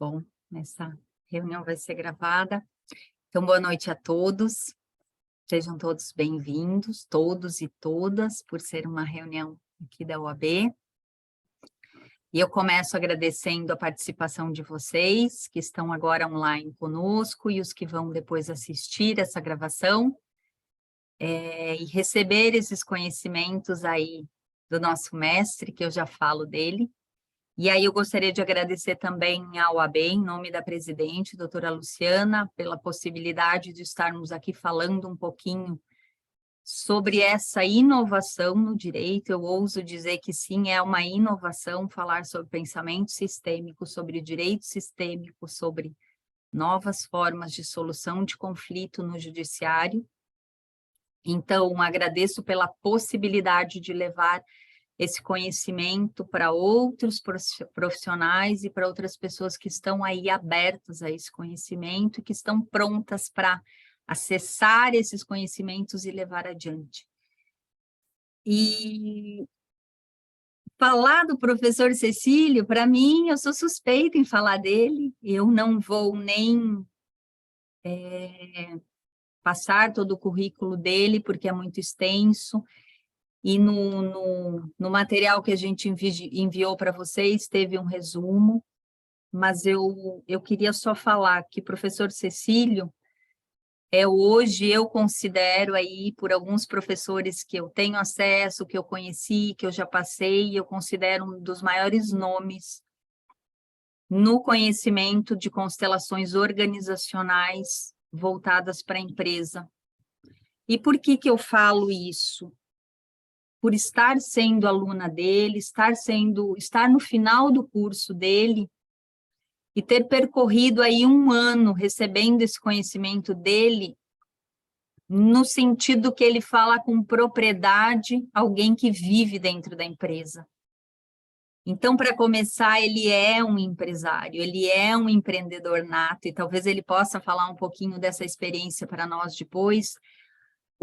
Bom, essa reunião vai ser gravada. Então, boa noite a todos. Sejam todos bem-vindos, todos e todas, por ser uma reunião aqui da UAB. E eu começo agradecendo a participação de vocês, que estão agora online conosco, e os que vão depois assistir essa gravação, e receber esses conhecimentos aí do nosso mestre, que eu já falo dele. E aí eu gostaria de agradecer também ao AB, em nome da presidente, doutora Luciana, pela possibilidade de estarmos aqui falando um pouquinho sobre essa inovação no direito. Eu ouso dizer que sim, é uma inovação falar sobre pensamento sistêmico, sobre direito sistêmico, sobre novas formas de solução de conflito no judiciário. Então, agradeço pela possibilidade de levar esse conhecimento para outros profissionais e para outras pessoas que estão aí abertas a esse conhecimento e que estão prontas para acessar esses conhecimentos e levar adiante. E falar do professor Cecílio, para mim, eu sou suspeita em falar dele, eu não vou nem passar todo o currículo dele, porque é muito extenso. E no material que a gente enviou para vocês, teve um resumo, mas eu queria só falar que o professor Cecílio, hoje eu considero aí, por alguns professores que eu tenho acesso, que eu conheci, que eu já passei, eu considero um dos maiores nomes no conhecimento de constelações organizacionais voltadas para a empresa. E por que eu falo isso? Por estar sendo aluna dele, estar no final do curso dele e ter percorrido aí um ano recebendo esse conhecimento dele, no sentido que ele fala com propriedade, alguém que vive dentro da empresa. Então, para começar, ele é um empresário, ele é um empreendedor nato, e talvez ele possa falar um pouquinho dessa experiência para nós depois,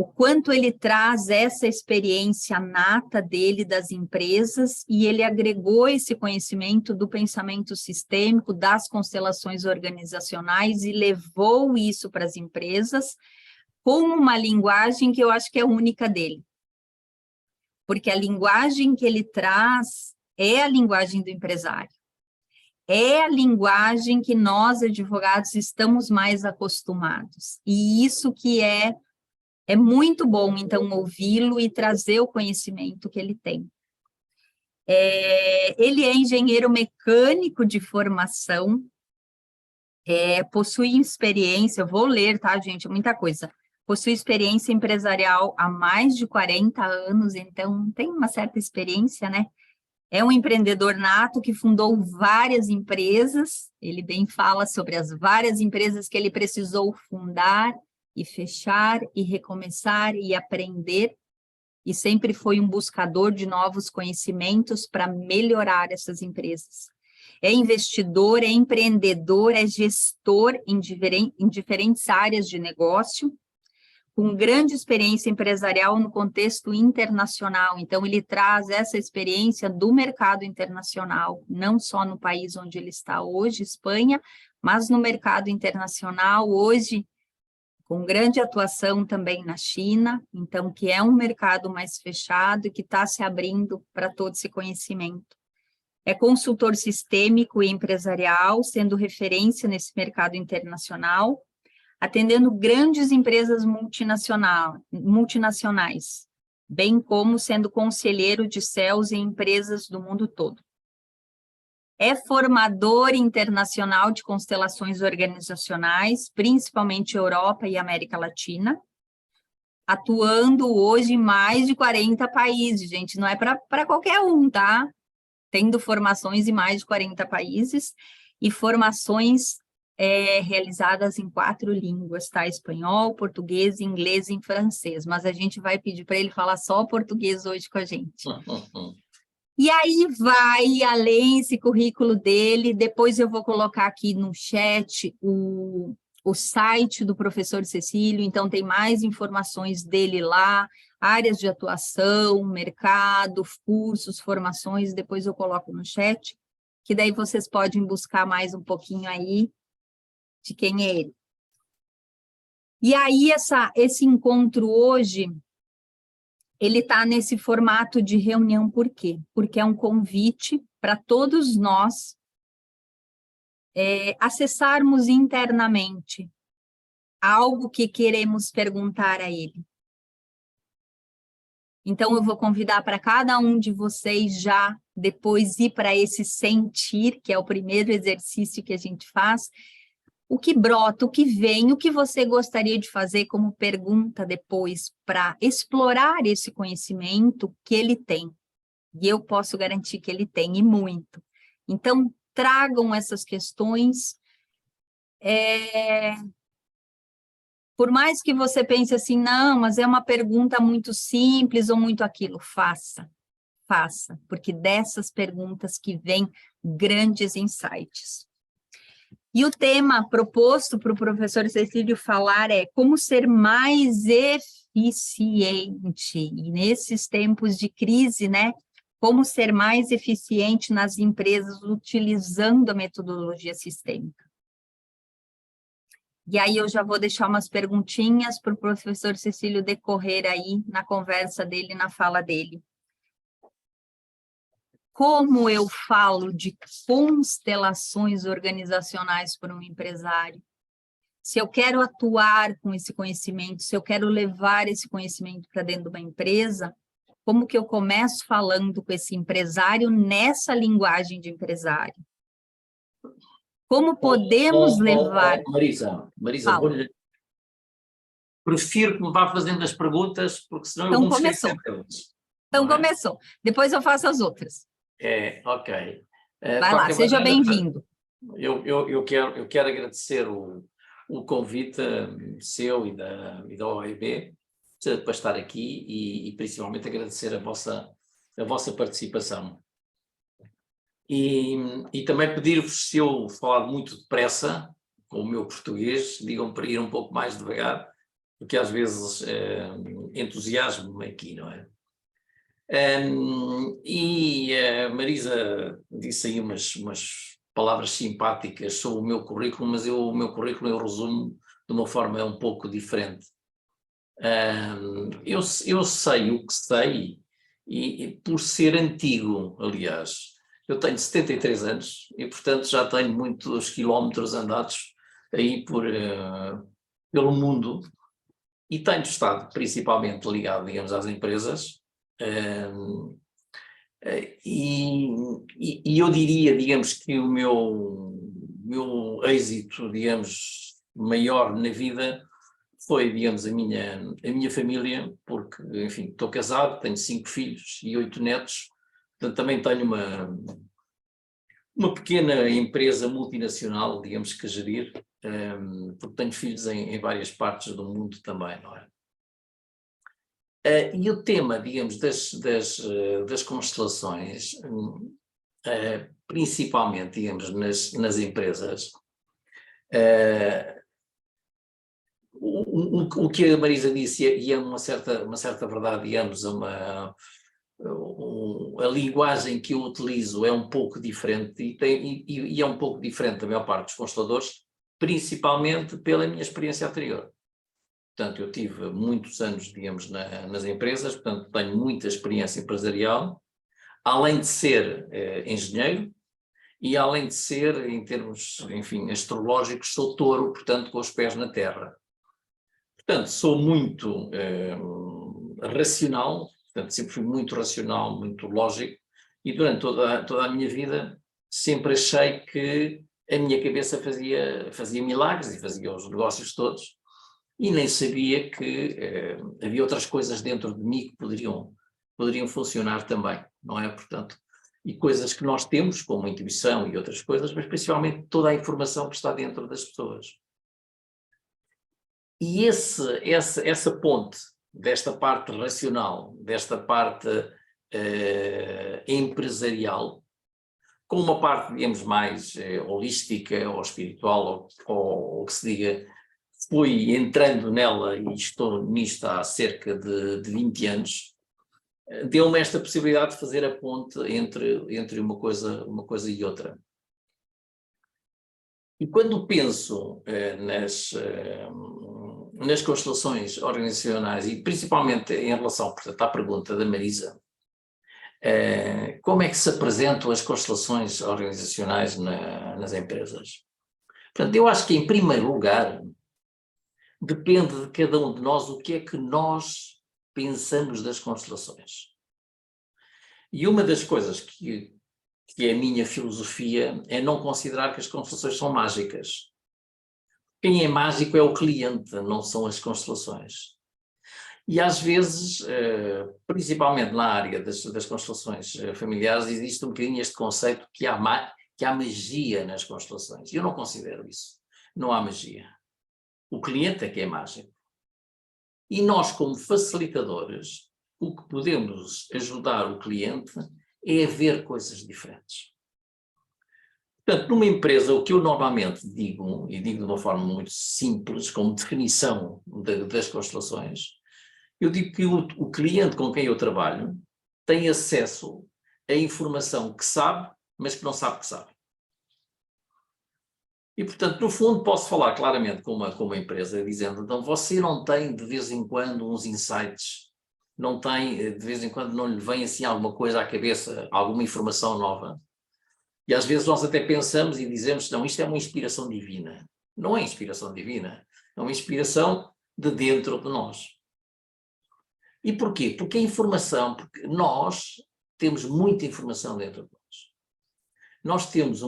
o quanto ele traz essa experiência nata dele das empresas e ele agregou esse conhecimento do pensamento sistêmico, das constelações organizacionais e levou isso para as empresas com uma linguagem que eu acho que é única dele. Porque a linguagem que ele traz é a linguagem do empresário. É a linguagem que nós, advogados, estamos mais acostumados. E isso que é muito bom, então, ouvi-lo e trazer o conhecimento que ele tem. Ele é engenheiro mecânico de formação, possui experiência, eu vou ler, tá, gente? Muita coisa. Possui experiência empresarial há mais de 40 anos, então tem uma certa experiência, né? É um empreendedor nato que fundou várias empresas, ele bem fala sobre as várias empresas que ele precisou fundar, e fechar, e recomeçar, e aprender, e sempre foi um buscador de novos conhecimentos para melhorar essas empresas. É investidor, é empreendedor, é gestor em diferentes áreas de negócio, com grande experiência empresarial no contexto internacional. Então, ele traz essa experiência do mercado internacional, não só no país onde ele está hoje, Espanha, mas no mercado internacional, hoje, com grande atuação também na China, então, que é um mercado mais fechado e que está se abrindo para todo esse conhecimento. É consultor sistêmico e empresarial, sendo referência nesse mercado internacional, atendendo grandes empresas multinacionais, bem como sendo conselheiro de CEOs em empresas do mundo todo. É formador internacional de constelações organizacionais, principalmente Europa e América Latina, atuando hoje em mais de 40 países, gente, não é para qualquer um, tá? Tendo formações em mais de 40 países e formações realizadas em 4 línguas, tá? Espanhol, português, inglês e francês, mas a gente vai pedir para ele falar só português hoje com a gente. E aí vai além esse currículo dele, depois eu vou colocar aqui no chat o site do professor Cecílio, então tem mais informações dele lá, áreas de atuação, mercado, cursos, formações, depois eu coloco no chat, que daí vocês podem buscar mais um pouquinho aí de quem é ele. E aí, esse encontro hoje, ele está nesse formato de reunião, por quê? Porque é um convite para todos nós acessarmos internamente algo que queremos perguntar a ele. Então, eu vou convidar para cada um de vocês já depois ir para esse sentir, que é o primeiro exercício que a gente faz, o que brota, o que vem, o que você gostaria de fazer como pergunta depois para explorar esse conhecimento que ele tem. E eu posso garantir que ele tem, e muito. Então, tragam essas questões. Por mais que você pense assim, não, mas é uma pergunta muito simples ou muito aquilo, faça, porque dessas perguntas que vêm grandes insights. E o tema proposto para o professor Cecílio falar é como ser mais eficiente. E nesses tempos de crise, né? Como ser mais eficiente nas empresas utilizando a metodologia sistêmica. E aí eu já vou deixar umas perguntinhas para o professor Cecílio decorrer aí na conversa dele, na fala dele. Como eu falo de constelações organizacionais para um empresário? Se eu quero atuar com esse conhecimento, se eu quero levar esse conhecimento para dentro de uma empresa, como que eu começo falando com esse empresário nessa linguagem de empresário? Como podemos levar... Marisa, prefiro que me vá fazendo as perguntas, porque senão eu vou me esquecer delas. Então começou. Depois eu faço as outras. Ok. Vai lá, seja bem-vindo. Eu quero agradecer o convite seu e da OIB para estar aqui e principalmente agradecer a vossa participação. E também pedir-vos, se eu falar muito depressa, com o meu português, digam para ir um pouco mais devagar, porque às vezes entusiasmo-me aqui, não é? A Marisa disse aí umas palavras simpáticas sobre o meu currículo, mas o meu currículo eu resumo de uma forma um pouco diferente. Eu sei o que sei, e por ser antigo, aliás, eu tenho 73 anos e, portanto, já tenho muitos quilómetros andados aí pelo mundo e tenho estado principalmente ligado, digamos, às empresas. E eu diria, digamos, que o meu êxito, digamos, maior na vida foi, digamos, a minha família, porque, enfim, estou casado, tenho 5 filhos e 8 netos, portanto também tenho uma pequena empresa multinacional, digamos, que gerir, porque tenho filhos em várias partes do mundo também, não é? E o tema, digamos, das constelações, principalmente, digamos, nas empresas, o que a Marisa disse, e é uma certa verdade, digamos, a linguagem que eu utilizo é um pouco diferente, e é um pouco diferente da maior parte dos consteladores, principalmente pela minha experiência anterior. Portanto, eu tive muitos anos, digamos, nas empresas, portanto, tenho muita experiência empresarial, além de ser engenheiro, e além de ser, em termos, enfim, astrológicos, sou touro, portanto, com os pés na terra. Portanto, sou muito racional, portanto, sempre fui muito racional, muito lógico, e durante toda a minha vida sempre achei que a minha cabeça fazia milagres e fazia os negócios todos, e nem sabia que havia outras coisas dentro de mim que poderiam funcionar também, não é? Portanto, e coisas que nós temos, como a intuição e outras coisas, mas principalmente toda a informação que está dentro das pessoas. E essa ponte desta parte racional, desta parte empresarial, com uma parte, digamos, mais holística ou espiritual, ou que se diga, fui entrando nela e estou nisto há cerca de 20 anos, deu-me esta possibilidade de fazer a ponte entre uma coisa e outra. E quando penso nas constelações organizacionais, e principalmente em relação, portanto, à pergunta da Marisa, como é que se apresentam as constelações organizacionais nas empresas? Portanto, eu acho que, em primeiro lugar, depende de cada um de nós o que é que nós pensamos das constelações. E uma das coisas que é a minha filosofia é não considerar que as constelações são mágicas. Quem é mágico é o cliente, não são as constelações. E às vezes, principalmente na área das constelações familiares, existe um bocadinho este conceito que há magia nas constelações. Eu não considero isso. Não há magia. O cliente é que é mágico. E nós, como facilitadores, o que podemos ajudar o cliente é a ver coisas diferentes. Portanto, numa empresa, o que eu normalmente digo, e digo de uma forma muito simples, como definição das constelações, eu digo que o cliente com quem eu trabalho tem acesso a informação que sabe, mas que não sabe que sabe. E, portanto, no fundo, posso falar claramente com uma empresa, dizendo, então, você não tem, de vez em quando, uns insights, não tem, de vez em quando, não lhe vem assim alguma coisa à cabeça, alguma informação nova. E às vezes nós até pensamos e dizemos, não, isto é uma inspiração divina. Não é inspiração divina, é uma inspiração de dentro de nós. E porquê? Porque a informação, porque nós temos muita informação dentro de nós. Nós temos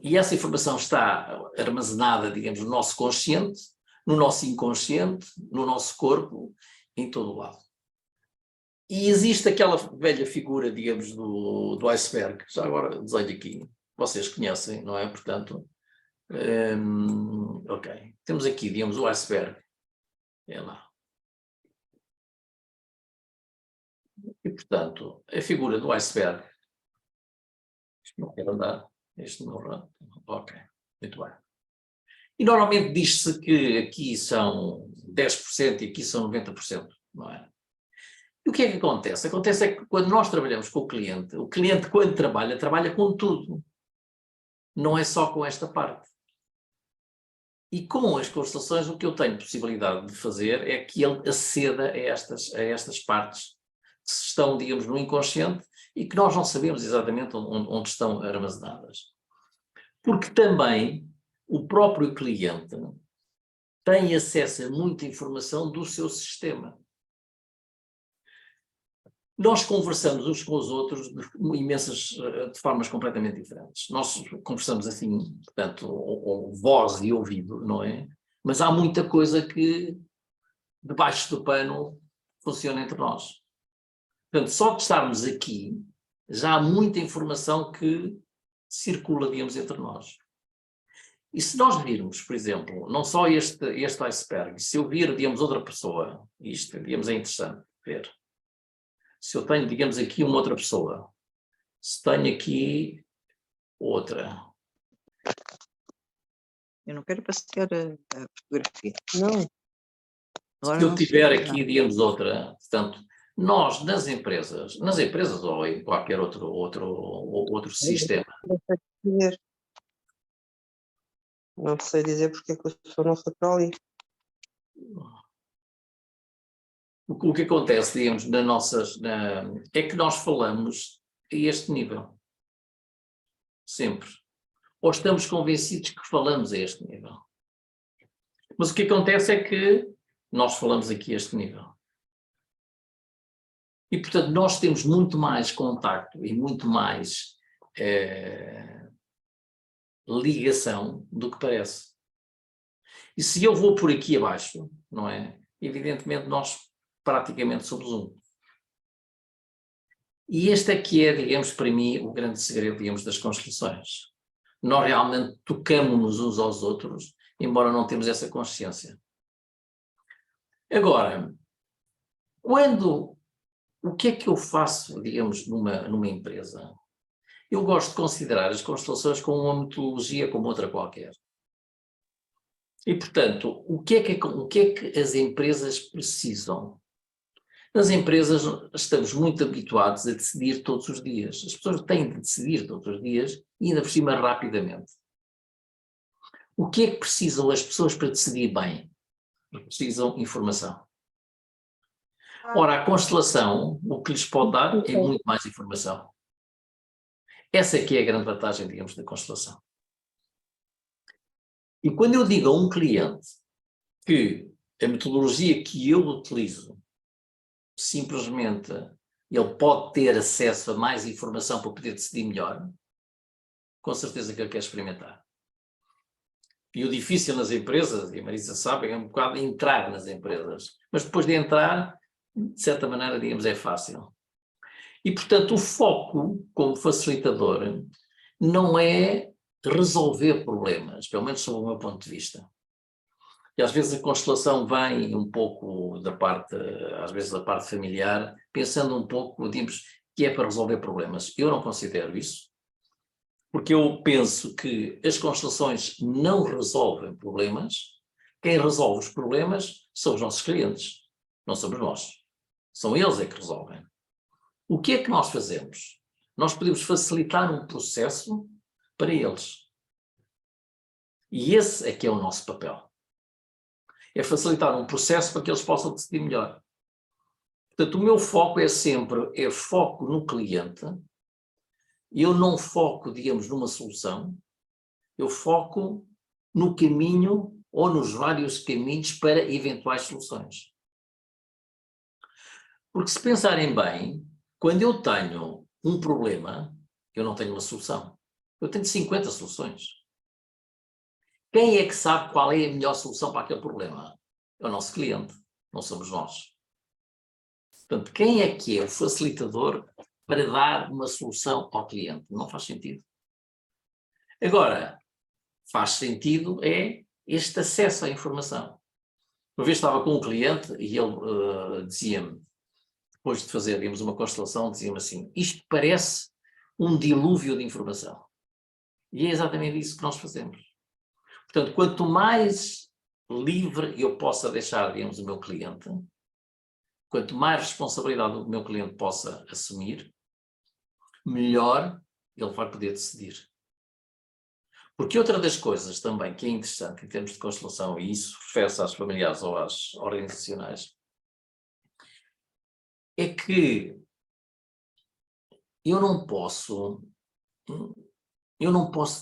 e essa informação está armazenada, digamos, no nosso consciente, no nosso inconsciente, no nosso corpo, em todo o lado. E existe aquela velha figura, digamos, do iceberg, já agora desenho aqui, vocês conhecem, não é? Portanto, ok. Temos aqui, digamos, o iceberg. É lá. E, portanto, a figura do iceberg. Isto não quer andar. Isto não anda. Ok, muito bem. E normalmente diz-se que aqui são 10% e aqui são 90%, não é? E o que é que acontece? Acontece é que quando nós trabalhamos com o cliente quando trabalha com tudo. Não é só com esta parte. E com as constelações, o que eu tenho possibilidade de fazer é que ele aceda a estas partes que estão, digamos, no inconsciente e que nós não sabemos exatamente onde estão armazenadas. Porque também o próprio cliente tem acesso a muita informação do seu sistema. Nós conversamos uns com os outros de formas completamente diferentes. Nós conversamos assim, portanto, ou voz e ouvido, não é? Mas há muita coisa que, debaixo do pano, funciona entre nós. Portanto, só de estarmos aqui, já há muita informação que circula, digamos, entre nós. E se nós virmos, por exemplo, não só este iceberg, se eu vir, digamos, outra pessoa, isto, digamos, é interessante ver. Se eu tenho, digamos, aqui uma outra pessoa, se tenho aqui outra. Eu não quero passear a fotografia. Não. Se eu tiver aqui, digamos, outra, portanto, nós nas empresas ou em qualquer outro sistema. Não sei dizer porque é que o senhor não foi para ali. O que acontece, digamos, é que nós falamos a este nível. Sempre. Ou estamos convencidos que falamos a este nível. Mas o que acontece é que nós falamos aqui a este nível. E, portanto, nós temos muito mais contacto e muito mais ligação do que parece. E se eu vou por aqui abaixo, não é? Evidentemente nós praticamente somos um. E este é que é, digamos, para mim, o grande segredo, digamos, das constelações. Nós realmente tocamos-nos uns aos outros, embora não temos essa consciência. Agora, o que é que eu faço, digamos, numa empresa? Eu gosto de considerar as constelações como uma metodologia como outra qualquer. E, portanto, o que é que as empresas precisam? Nas empresas estamos muito habituados a decidir todos os dias. As pessoas têm de decidir todos os dias e ainda por cima rapidamente. O que é que precisam as pessoas para decidir bem? Precisam informação. Ora, a constelação, o que lhes pode dar é muito mais informação. Essa é que é a grande vantagem, digamos, da constelação. E quando eu digo a um cliente que a metodologia que eu utilizo, simplesmente ele pode ter acesso a mais informação para poder decidir melhor, com certeza que ele quer experimentar. E o difícil nas empresas, e a Marisa sabe, é um bocado entrar nas empresas. Mas depois de entrar, de certa maneira, digamos, é fácil. E, portanto, o foco, como facilitador, não é resolver problemas, pelo menos sob o meu ponto de vista. E às vezes a constelação vem um pouco da parte, às vezes da parte familiar, pensando um pouco, digamos, que é para resolver problemas. Eu não considero isso, porque eu penso que as constelações não resolvem problemas. Quem resolve os problemas são os nossos clientes, não somos nós. São eles é que resolvem. O que é que nós fazemos? Nós podemos facilitar um processo para eles. E esse é que é o nosso papel. É facilitar um processo para que eles possam decidir melhor. Portanto, o meu foco é sempre, foco no cliente. Eu não foco, digamos, numa solução. Eu foco no caminho ou nos vários caminhos para eventuais soluções. Porque se pensarem bem, quando eu tenho um problema, eu não tenho uma solução. Eu tenho 50 soluções. Quem é que sabe qual é a melhor solução para aquele problema? É o nosso cliente, não somos nós. Portanto, quem é que é o facilitador para dar uma solução ao cliente? Não faz sentido. Agora, faz sentido é este acesso à informação. Uma vez estava com um cliente e ele dizia-me, depois de fazer, digamos, uma constelação, dizia-me assim, isto parece um dilúvio de informação. E é exatamente isso que nós fazemos. Portanto, quanto mais livre eu possa deixar, digamos, o meu cliente, quanto mais responsabilidade o meu cliente possa assumir, melhor ele vai poder decidir. Porque outra das coisas também que é interessante em termos de constelação, e isso refere-se às familiares ou às organizacionais, é que eu não posso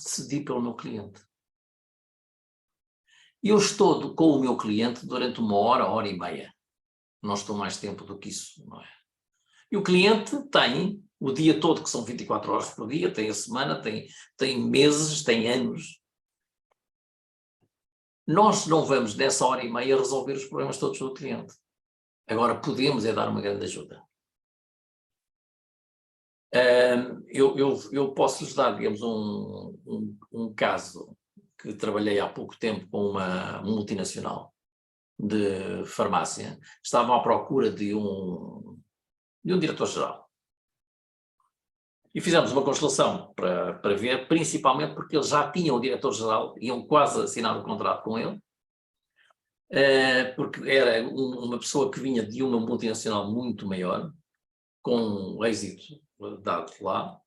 decidir pelo meu cliente. Eu estou com o meu cliente durante 1 hora, 1 hora e meia. Não estou mais tempo do que isso, não é? E o cliente tem o dia todo, que são 24 horas por dia, tem a semana, tem meses, tem anos. Nós não vamos, nessa 1 hora e meia, resolver os problemas todos do cliente. Agora, podemos dar uma grande ajuda. Eu posso lhes dar, digamos, um caso que trabalhei há pouco tempo com uma multinacional de farmácia. Estavam à procura de um diretor-geral. E fizemos uma constelação para ver, principalmente porque eles já tinham o diretor-geral, iam quase assinar o contrato com ele, porque era uma pessoa que vinha de uma multinacional muito maior, com êxito dado lá,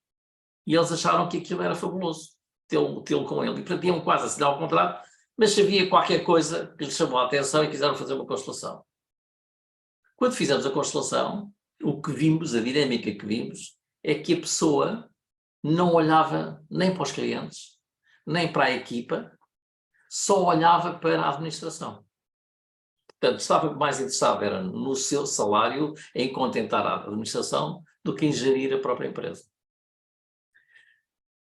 e eles acharam que aquilo era fabuloso, tê-lo com ele, e portanto iam quase assinar o contrato, mas havia qualquer coisa que lhes chamou a atenção e quiseram fazer uma constelação. Quando fizemos a constelação, o que vimos, a dinâmica que vimos, é que a pessoa não olhava nem para os clientes, nem para a equipa, só olhava para a administração. Portanto, estava mais interessado era no seu salário, em contentar a administração, do que em gerir a própria empresa.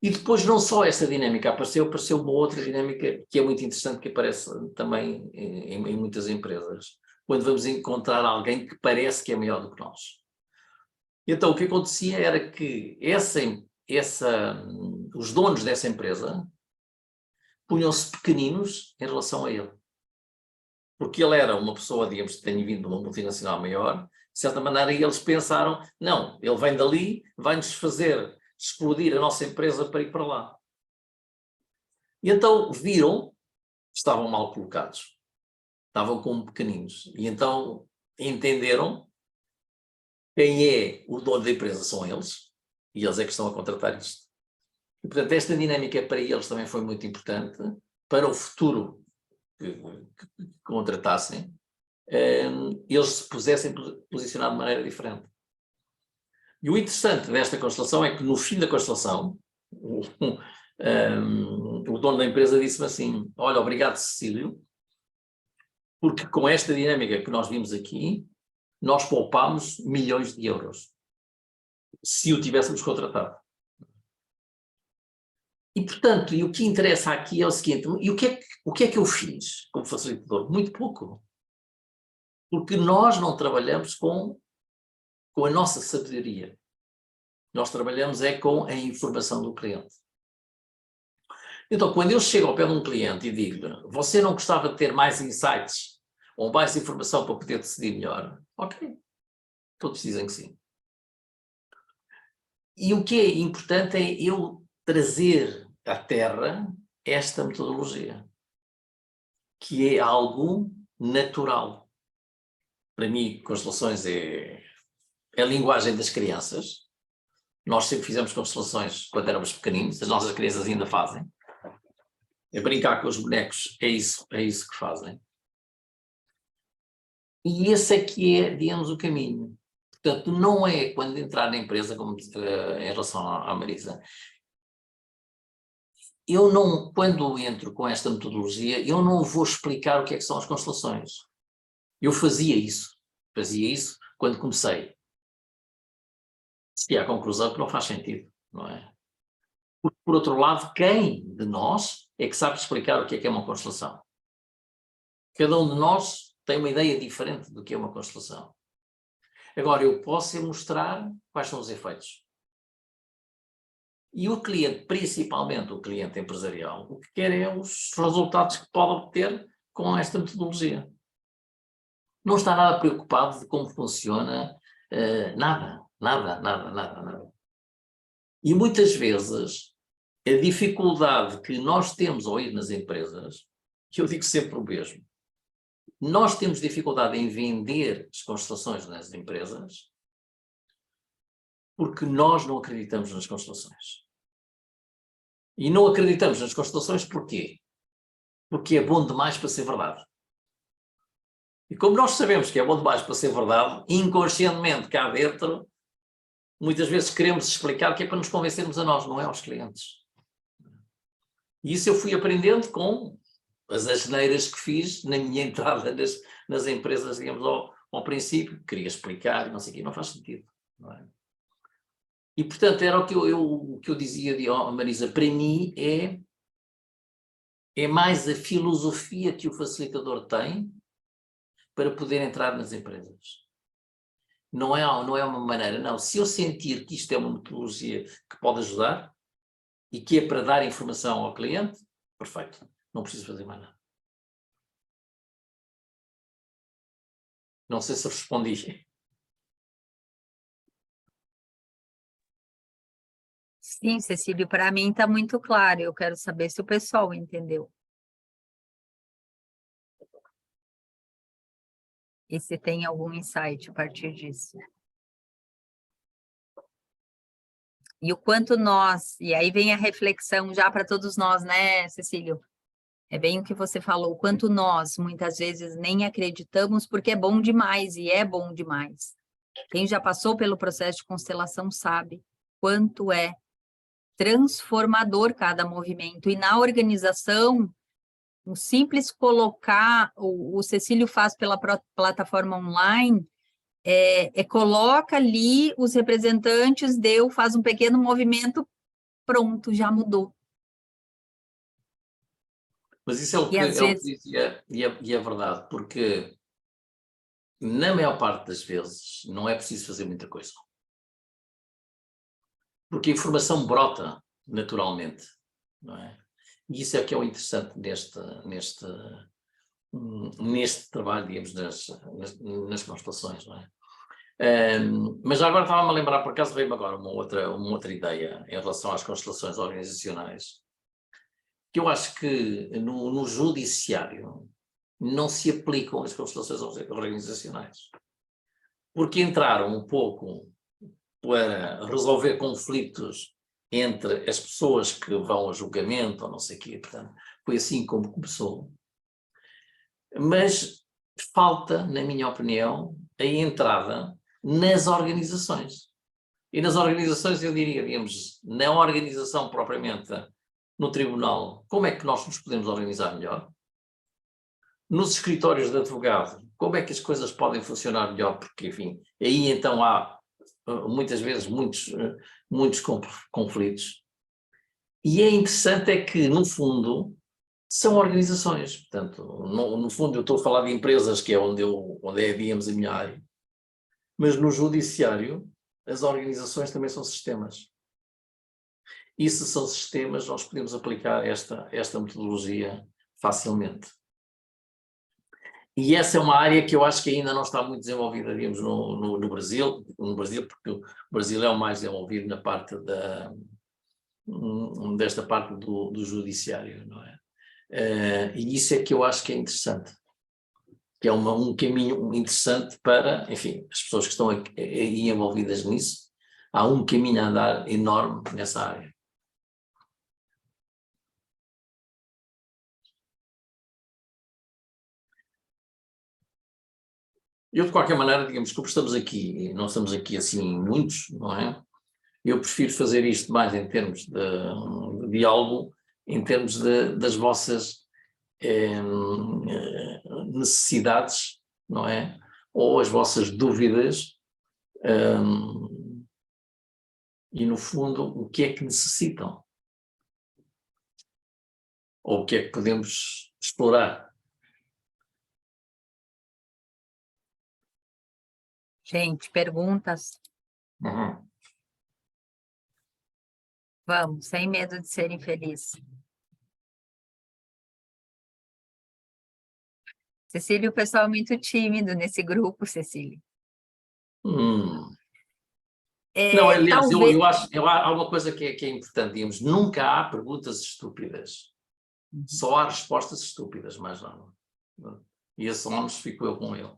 E depois não só essa dinâmica apareceu uma outra dinâmica que é muito interessante, que aparece também em muitas empresas, quando vamos encontrar alguém que parece que é melhor do que nós. Então, o que acontecia era que os donos dessa empresa punham-se pequeninos em relação a ele. Porque ele era uma pessoa, digamos, que tinha vindo de uma multinacional maior, de certa maneira, e eles pensaram, não, ele vem dali, vai-nos fazer explodir a nossa empresa para ir para lá. E então viram que estavam mal colocados. Estavam como pequeninos. E então entenderam Quem é o dono da empresa são eles, e eles é que estão a contratar isto. E, portanto, esta dinâmica para eles também foi muito importante, para o futuro que contratassem, eles se pusessem posicionar de maneira diferente. E o interessante desta constelação é que no fim da constelação, o dono da empresa disse-me assim: olha, obrigado, Cecílio, porque com esta dinâmica que nós vimos aqui, nós poupámos milhões de euros, se o tivéssemos contratado. E, portanto, o que interessa aqui é o seguinte: e o que é que eu fiz como facilitador? Muito pouco. Porque nós não trabalhamos com a nossa sabedoria. Nós trabalhamos com a informação do cliente. Então, quando eu chego ao pé de um cliente e digo-lhe: você não gostava de ter mais insights ou mais informação para poder decidir melhor? Ok. Todos dizem que sim. E o que é importante é eu trazer à Terra esta metodologia, que é algo natural. Para mim, constelações é a linguagem das crianças. Nós sempre fizemos constelações quando éramos pequeninos, as nossas crianças ainda fazem. É brincar com os bonecos, é isso que fazem. E esse é que é, digamos, o caminho. Portanto, não é quando entrar na empresa, como em relação à Marisa, eu não, quando entro com esta metodologia, eu não vou explicar o que é que são as constelações. Eu fazia isso quando comecei. Se à conclusão que não faz sentido, não é? Por outro lado, quem de nós é que sabe explicar o que é uma constelação? Cada um de nós tem uma ideia diferente do que é uma constelação. Agora, eu posso mostrar quais são os efeitos. E o cliente, principalmente o cliente empresarial, o que quer é os resultados que pode obter com esta metodologia. Não está nada preocupado de como funciona, nada. E muitas vezes, a dificuldade que nós temos ao ir nas empresas, que eu digo sempre o mesmo, nós temos dificuldade em vender as constelações nas empresas porque nós não acreditamos nas constelações. E não acreditamos nas constelações porquê? Porque é bom demais para ser verdade. E como nós sabemos que é bom demais para ser verdade, inconscientemente cá dentro, muitas vezes queremos explicar que é para nos convencermos a nós, não é aos clientes. E isso eu fui aprendendo com as asneiras que fiz na minha entrada nas empresas, digamos, ao princípio. Queria explicar, não sei o quê, não faz sentido. Não é? E, portanto, era o que eu dizia de Marisa, para mim é mais a filosofia que o facilitador tem para poder entrar nas empresas. Não é uma maneira, não. Se eu sentir que isto é uma metodologia que pode ajudar e que é para dar informação ao cliente, perfeito, não preciso fazer mais nada. Não sei se respondi. Sim, Cecílio, para mim está muito claro. Eu quero saber se o pessoal entendeu. E se tem algum insight a partir disso. E o quanto nós, e aí vem a reflexão já para todos nós, né, Cecílio? É bem o que você falou, o quanto nós, muitas vezes, nem acreditamos porque é bom demais, e é bom demais. Quem já passou pelo processo de constelação sabe quanto é transformador cada movimento. E na organização, o simples colocar, o Cecílio faz pela plataforma online, coloca ali os representantes, faz um pequeno movimento, pronto, já mudou. Mas isso é o que eu dizia, e é verdade, porque na maior parte das vezes não é preciso fazer muita coisa. Porque a informação brota naturalmente, não é? E isso é que é o interessante neste trabalho, digamos, nas constelações, não é? Mas agora estava-me a lembrar, por acaso veio-me agora uma outra ideia em relação às constelações organizacionais, que eu acho que no judiciário não se aplicam as constelações organizacionais. porque entraram um pouco para resolver conflitos entre as pessoas que vão a julgamento ou não sei o quê, portanto, foi assim como começou. Mas falta, na minha opinião, a entrada nas organizações. E nas organizações, eu diria, digamos, na organização propriamente, no tribunal, como é que nós nos podemos organizar melhor? Nos escritórios de advogado, como é que as coisas podem funcionar melhor? Porque, enfim, aí então há muitas vezes muitos conflitos. E é interessante é que, no fundo, são organizações. Portanto, no fundo eu estou a falar de empresas, que é onde é, digamos, a minha área. Mas no judiciário, as organizações também são sistemas. E se são sistemas, nós podemos aplicar esta metodologia facilmente. E essa é uma área que eu acho que ainda não está muito desenvolvida, digamos, no Brasil, porque o Brasil é o mais desenvolvido na parte desta parte do judiciário, não é? E isso é que eu acho que é interessante, que é um caminho interessante para, enfim, as pessoas que estão aí envolvidas nisso, há um caminho a andar enorme nessa área. Eu, de qualquer maneira, digamos, como estamos aqui, não estamos aqui assim muitos, não é? Eu prefiro fazer isto mais em termos de diálogo, em termos das vossas necessidades, não é? Ou as vossas dúvidas, e no fundo, o que é que necessitam? Ou o que é que podemos explorar? Gente, perguntas? Uhum. Vamos, sem medo de ser infeliz. Cecília, o pessoal é muito tímido nesse grupo, Cecília. Não, aliás, Talvez... eu acho há uma coisa que é importante, digamos, nunca há perguntas estúpidas. Só há respostas estúpidas, mais nada. E esse ónus fico eu com ele.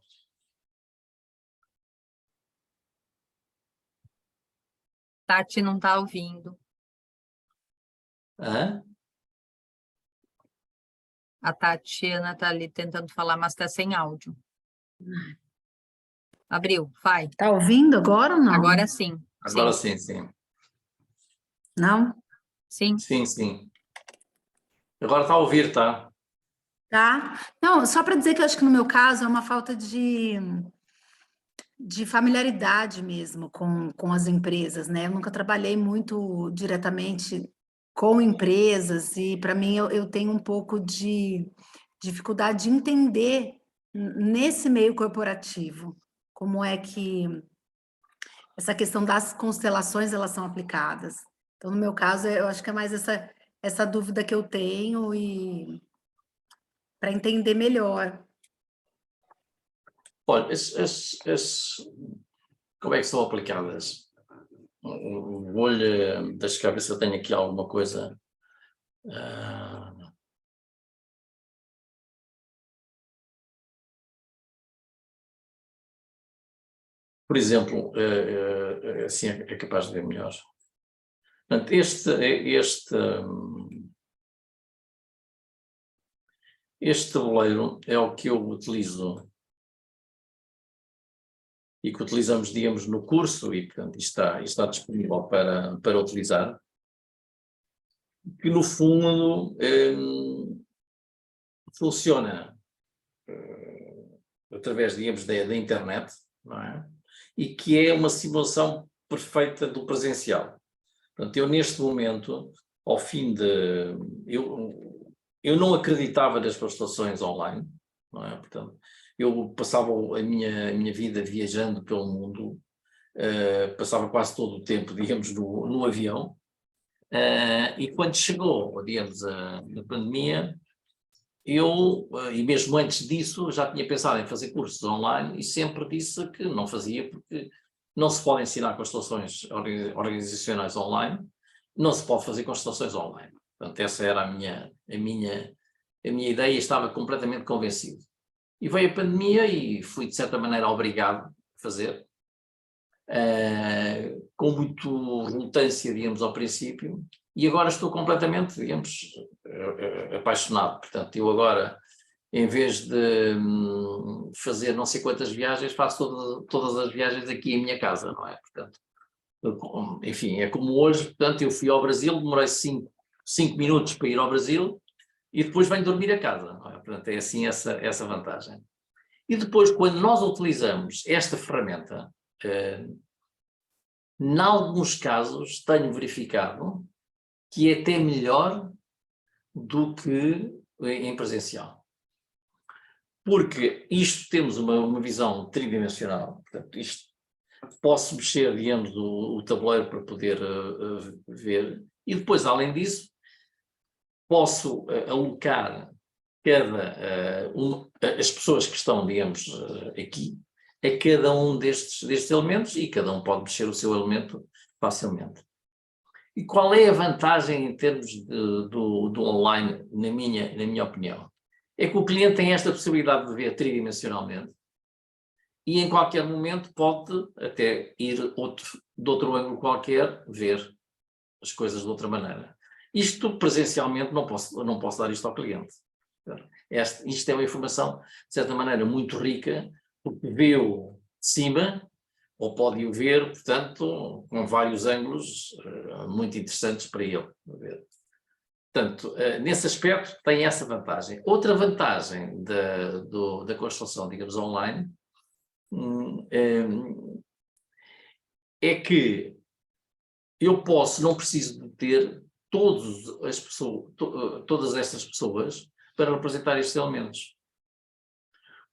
Tati não está ouvindo. Hã? A Tatiana está ali tentando falar, mas está sem áudio. Abriu, vai. Tá ouvindo agora ou não? Agora sim. Agora sim, sim. Não? Sim. Sim, sim. Agora está a ouvir, tá? Tá. Não, só para dizer que eu acho que no meu caso é uma falta de familiaridade mesmo com as empresas, né? Eu nunca trabalhei muito diretamente com empresas e para mim eu tenho um pouco de dificuldade de entender nesse meio corporativo como é que essa questão das constelações elas são aplicadas. Então, no meu caso, eu acho que é mais essa dúvida que eu tenho e para entender melhor. Olha, como é que são aplicadas? Vou-lhe, deixa eu ver se eu tenho aqui alguma coisa. Por exemplo, assim é capaz de ver melhor. Portanto, este tabuleiro é o que eu utilizo e que utilizamos, digamos, no curso e, portanto, está disponível para utilizar, que no fundo funciona através, digamos, da internet, não é? E que é uma simulação perfeita do presencial. Portanto, eu neste momento, ao fim de... Eu não acreditava nas constelações online, não é? Portanto, eu passava a minha vida viajando pelo mundo, passava quase todo o tempo, digamos, no avião, e quando chegou, digamos, a pandemia, e mesmo antes disso, já tinha pensado em fazer cursos online e sempre disse que não fazia porque não se pode ensinar constelações organizacionais online, não se pode fazer constelações online. Portanto, essa era a minha ideia e estava completamente convencido. E veio a pandemia e fui, de certa maneira, obrigado a fazer. com muito relutância, digamos, ao princípio, e agora estou completamente, digamos, apaixonado. Portanto, eu agora, em vez de fazer não sei quantas viagens, faço todas as viagens aqui em minha casa, não é? Portanto, enfim, é como hoje, portanto, eu fui ao Brasil, demorei 5 minutos para ir ao Brasil, e depois venho dormir a casa, não é? Portanto, é assim essa vantagem. E depois, quando nós utilizamos esta ferramenta, em alguns casos tenho verificado que é até melhor do que em presencial. Porque isto temos uma visão tridimensional, portanto, isto posso mexer, digamos, o tabuleiro para poder ver, e depois, além disso, posso alocar as pessoas que estão, digamos, aqui, a cada um destes elementos, e cada um pode mexer o seu elemento facilmente. E qual é a vantagem em termos do online, na minha opinião? É que o cliente tem esta possibilidade de ver tridimensionalmente e em qualquer momento pode até ir de outro ângulo qualquer, ver as coisas de outra maneira. Isto presencialmente não posso dar isto ao cliente. Isto é uma informação, de certa maneira, muito rica, porque vê-o de cima, ou pode-o ver, portanto, com vários ângulos muito interessantes para ele. Portanto, nesse aspecto tem essa vantagem. Outra vantagem da construção, digamos, online, é que eu não preciso de ter todas estas pessoas para representar estes elementos.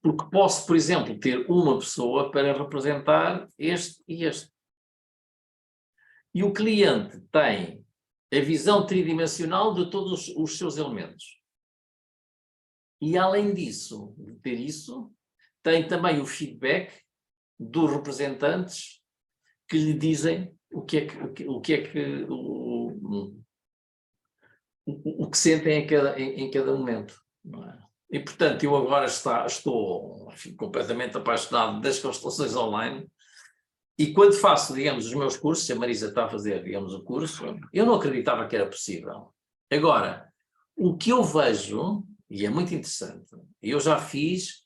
Porque posso, por exemplo, ter uma pessoa para representar este e este. E o cliente tem a visão tridimensional de todos os seus elementos. E além disso, de ter isso, tem também o feedback dos representantes que lhe dizem o que sentem em cada momento. Não é? E, portanto, eu agora estou completamente apaixonado das constelações online, e quando faço, digamos, os meus cursos, se a Marisa está a fazer, digamos, o curso, eu não acreditava que era possível. Agora, o que eu vejo, e é muito interessante, eu já fiz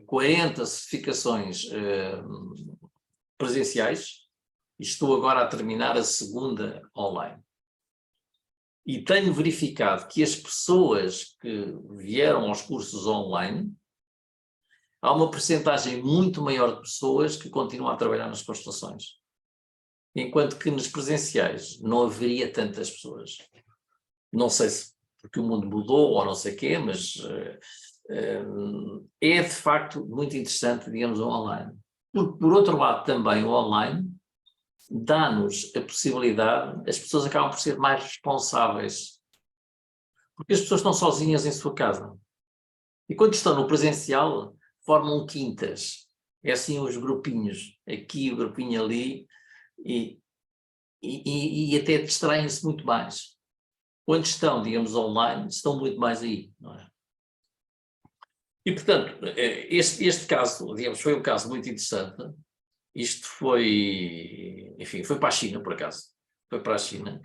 40 certificações presenciais, e estou agora a terminar a segunda online. E tenho verificado que as pessoas que vieram aos cursos online, há uma percentagem muito maior de pessoas que continuam a trabalhar nas constelações. Enquanto que nos presenciais não haveria tantas pessoas. Não sei se porque o mundo mudou ou não sei o quê, mas é de facto muito interessante, digamos, o online. Por outro lado, também o online dá-nos a possibilidade, as pessoas acabam por ser mais responsáveis, porque as pessoas estão sozinhas em sua casa. E quando estão no presencial, formam quintas. É assim os grupinhos, aqui o grupinho ali, e até distraem-se muito mais. Quando estão, digamos, online, estão muito mais aí, não é? E, portanto, este caso, digamos, foi um caso muito interessante. Isto foi, enfim, foi para a China, por acaso. Foi para a China.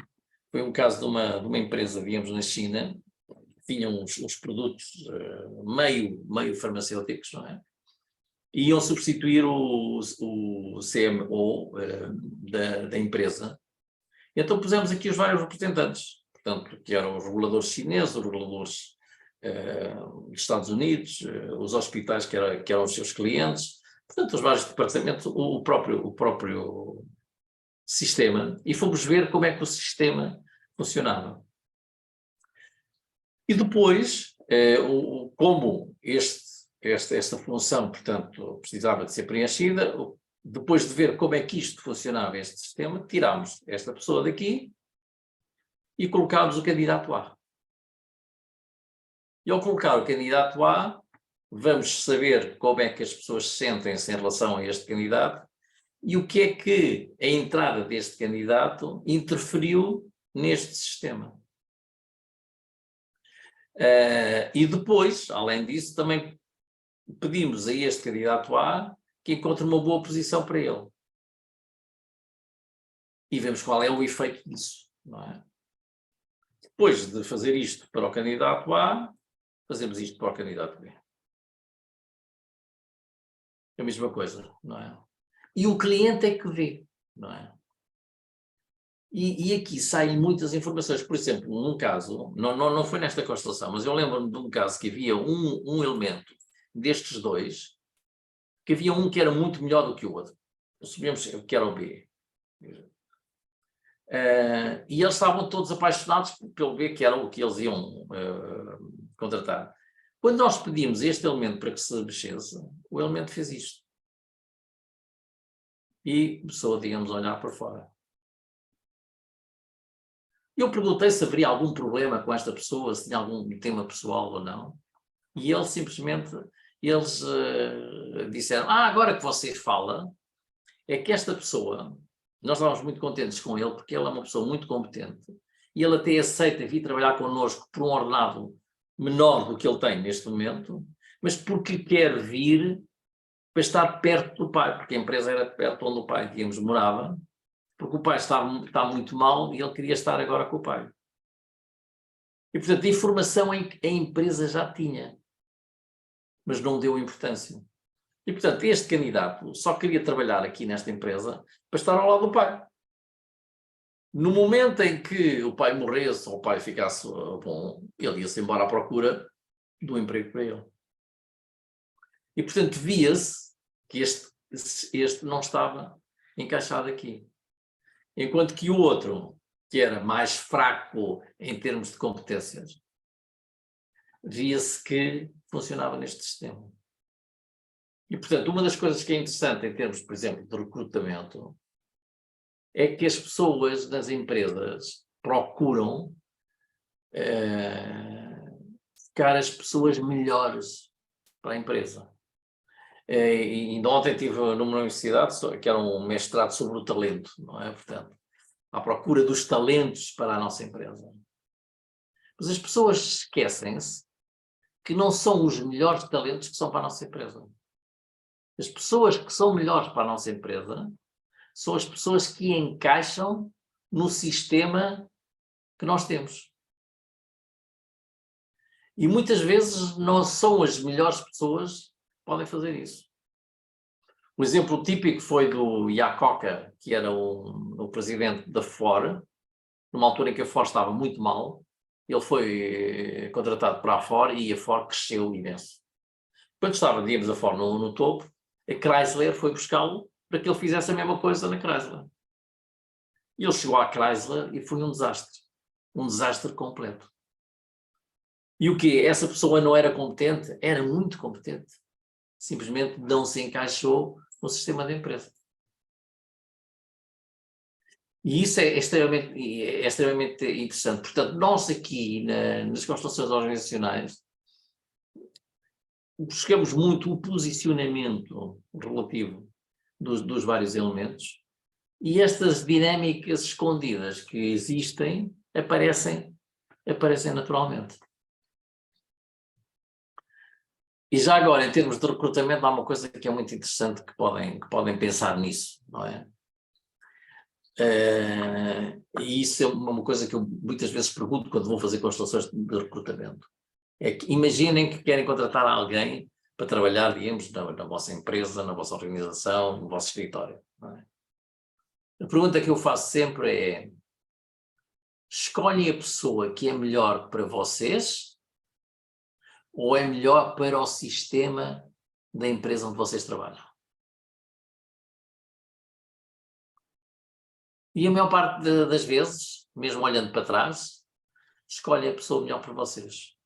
Foi um caso de uma empresa, digamos, na China, tinham uns produtos meio farmacêuticos, não é? E iam substituir o CMO da empresa. Então pusemos aqui os vários representantes, portanto, que eram os reguladores chineses, os reguladores dos Estados Unidos, os hospitais que eram os seus clientes, portanto, os vários departamentos, o próprio sistema, e fomos ver como é que o sistema funcionava. E depois, como esta função, portanto, precisava de ser preenchida, depois de ver como é que isto funcionava, este sistema, tirámos esta pessoa daqui e colocámos o candidato A. E ao colocar o candidato A, vamos saber como é que as pessoas sentem-se em relação a este candidato e o que é que a entrada deste candidato interferiu neste sistema. E depois, além disso, também pedimos a este candidato A que que encontre uma boa posição para ele. E vemos qual é o efeito disso, não é? Depois de fazer isto para o candidato A, fazemos isto para o candidato B. É a mesma coisa, não é? E o cliente é que vê, não é? E aqui saem muitas informações. Por exemplo, num caso, não foi nesta constelação, mas eu lembro-me de um caso que havia um elemento destes dois, que havia um que era muito melhor do que o outro. Assumimos que era o B. E eles estavam todos apaixonados pelo B, que era o que eles iam contratar. Quando nós pedimos este elemento para que se mexesse, o elemento fez isto. E começou, digamos, a olhar para fora. Eu perguntei se haveria algum problema com esta pessoa, se tinha algum tema pessoal ou não. E eles simplesmente, disseram, agora que você fala, é que esta pessoa, nós estávamos muito contentes com ele, porque ele é uma pessoa muito competente, e ele até aceita vir trabalhar connosco por um ordenado menor do que ele tem neste momento, mas porque quer vir para estar perto do pai, porque a empresa era perto onde o pai, digamos, morava, porque o pai está muito mal e ele queria estar agora com o pai. E, portanto, a informação a empresa já tinha, mas não deu importância. E, portanto, este candidato só queria trabalhar aqui nesta empresa para estar ao lado do pai. No momento em que o pai morresse ou o pai ficasse bom, ele ia-se embora à procura do emprego para ele. E, portanto, via-se que este não estava encaixado aqui. Enquanto que o outro, que era mais fraco em termos de competências, via-se que funcionava neste sistema. E, portanto, uma das coisas que é interessante em termos, por exemplo, de recrutamento, é que as pessoas nas empresas procuram ficar as pessoas melhores para a empresa. E ainda ontem estive numa universidade que era um mestrado sobre o talento, não é? Portanto, à procura dos talentos para a nossa empresa. Mas as pessoas esquecem-se que não são os melhores talentos que são para a nossa empresa. As pessoas que são melhores para a nossa empresa são as pessoas que encaixam no sistema que nós temos. E muitas vezes não são as melhores pessoas que podem fazer isso. Um exemplo típico foi do Iacocca, que era o presidente da Ford, numa altura em que a Ford estava muito mal. Ele foi contratado para a Ford e a Ford cresceu imenso. Quando estava, digamos, a Ford no topo, a Chrysler foi buscá-lo para que ele fizesse a mesma coisa na Chrysler. E ele chegou à Chrysler e foi um desastre completo. E o quê? Essa pessoa não era competente? Era muito competente. Simplesmente não se encaixou no sistema da empresa. E isso é extremamente interessante. Portanto, nós aqui nas constelações organizacionais buscamos muito o posicionamento relativo dos vários elementos e estas dinâmicas escondidas que existem aparecem naturalmente. E já agora, em termos de recrutamento, há uma coisa que é muito interessante que podem pensar nisso, não é? E isso é uma coisa que eu muitas vezes pergunto quando vou fazer constelações de recrutamento. É que imaginem que querem contratar alguém para trabalhar, digamos, na vossa empresa, na vossa organização, no vosso escritório. Não é? A pergunta que eu faço sempre é: escolhem a pessoa que é melhor para vocês ou é melhor para o sistema da empresa onde vocês trabalham? E a maior parte das vezes, mesmo olhando para trás, escolhem a pessoa melhor para vocês.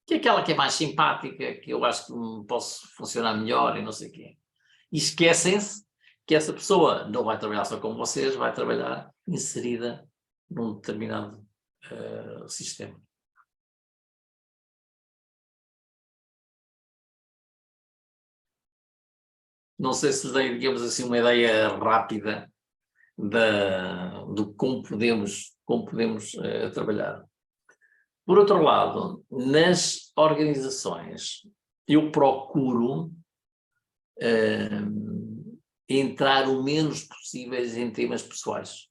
Que é aquela que é mais simpática, que eu acho que posso funcionar melhor e não sei o quê. E esquecem-se que essa pessoa não vai trabalhar só com vocês, vai trabalhar inserida num determinado sistema. Não sei se dei, digamos assim, uma ideia rápida do como podemos trabalhar. Por outro lado, nas organizações, eu procuro entrar o menos possíveis em temas pessoais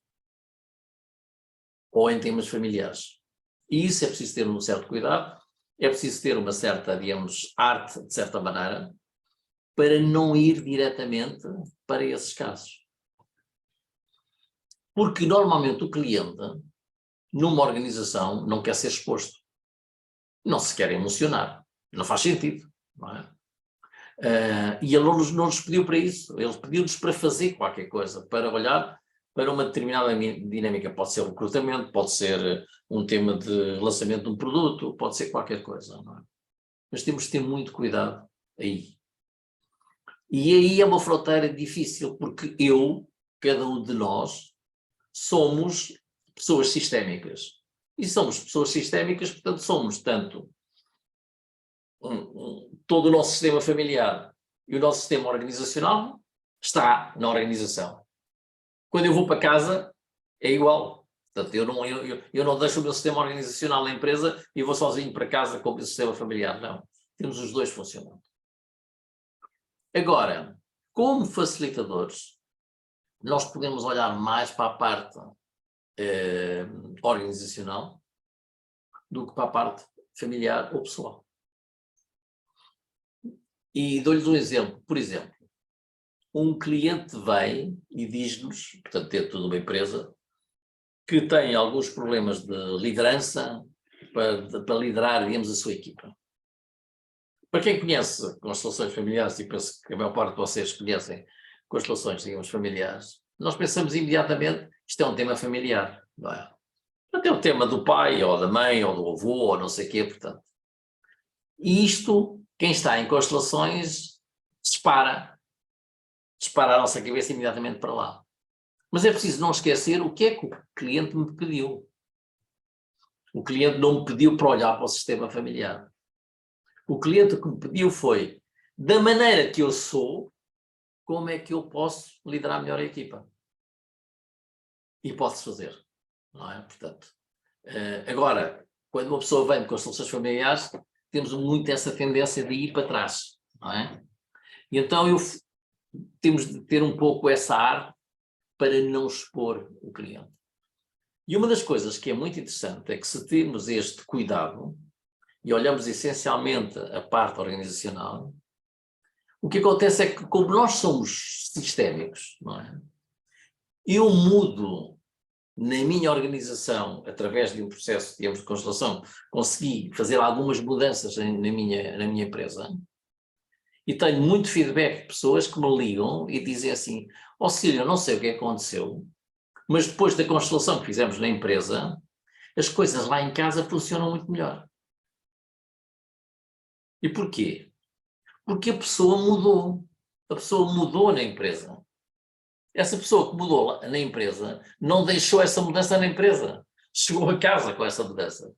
ou em temas familiares. E isso é preciso ter um certo cuidado, é preciso ter uma certa, digamos, arte, de certa maneira, para não ir diretamente para esses casos. Porque normalmente o cliente, numa organização, não quer ser exposto. Não se quer emocionar. Não faz sentido, não é? E ele não nos pediu para isso. Ele pediu-nos para fazer qualquer coisa, para olhar para uma determinada dinâmica. Pode ser recrutamento, pode ser um tema de lançamento de um produto, pode ser qualquer coisa, não é? Mas temos de ter muito cuidado aí. E aí é uma fronteira difícil, porque cada um de nós, somos pessoas sistémicas. E somos pessoas sistémicas, portanto, somos tanto todo o nosso sistema familiar e o nosso sistema organizacional está na organização. Quando eu vou para casa, é igual. Portanto, eu não deixo o meu sistema organizacional na empresa e vou sozinho para casa com o meu sistema familiar. Não. Temos os dois funcionando. Agora, como facilitadores, nós podemos olhar mais para a parte organizacional do que para a parte familiar ou pessoal. E dou-lhes um exemplo. Por exemplo, um cliente vem e diz-nos, portanto, dentro de uma empresa, que tem alguns problemas de liderança para liderar, digamos, a sua equipa. Para quem conhece constelações familiares, e penso que a maior parte de vocês conhecem constelações, digamos, familiares, nós pensamos imediatamente que isto é um tema familiar, não é? Até o tema do pai, ou da mãe, ou do avô, ou não sei o quê, portanto. E isto, quem está em constelações, dispara a nossa cabeça imediatamente para lá. Mas é preciso não esquecer o que é que o cliente me pediu. O cliente não me pediu para olhar para o sistema familiar. O cliente que me pediu foi, da maneira que eu sou, como é que eu posso liderar melhor a equipa? E pode-se fazer, não é? Portanto, agora, quando uma pessoa vem de constelações familiares, temos muito essa tendência de ir para trás, não é? E então temos de ter um pouco essa arte para não expor o cliente. E uma das coisas que é muito interessante é que, se temos este cuidado e olhamos essencialmente a parte organizacional, o que acontece é que, como nós somos sistémicos, não é? Eu mudo na minha organização, através de um processo, digamos, de constelação, consegui fazer algumas mudanças na minha empresa, e tenho muito feedback de pessoas que me ligam e dizem assim: ó Cílio, eu não sei o que aconteceu, mas depois da constelação que fizemos na empresa, as coisas lá em casa funcionam muito melhor. E porquê? Porque a pessoa mudou. A pessoa mudou na empresa. Essa pessoa que mudou na empresa não deixou essa mudança na empresa. Chegou a casa com essa mudança.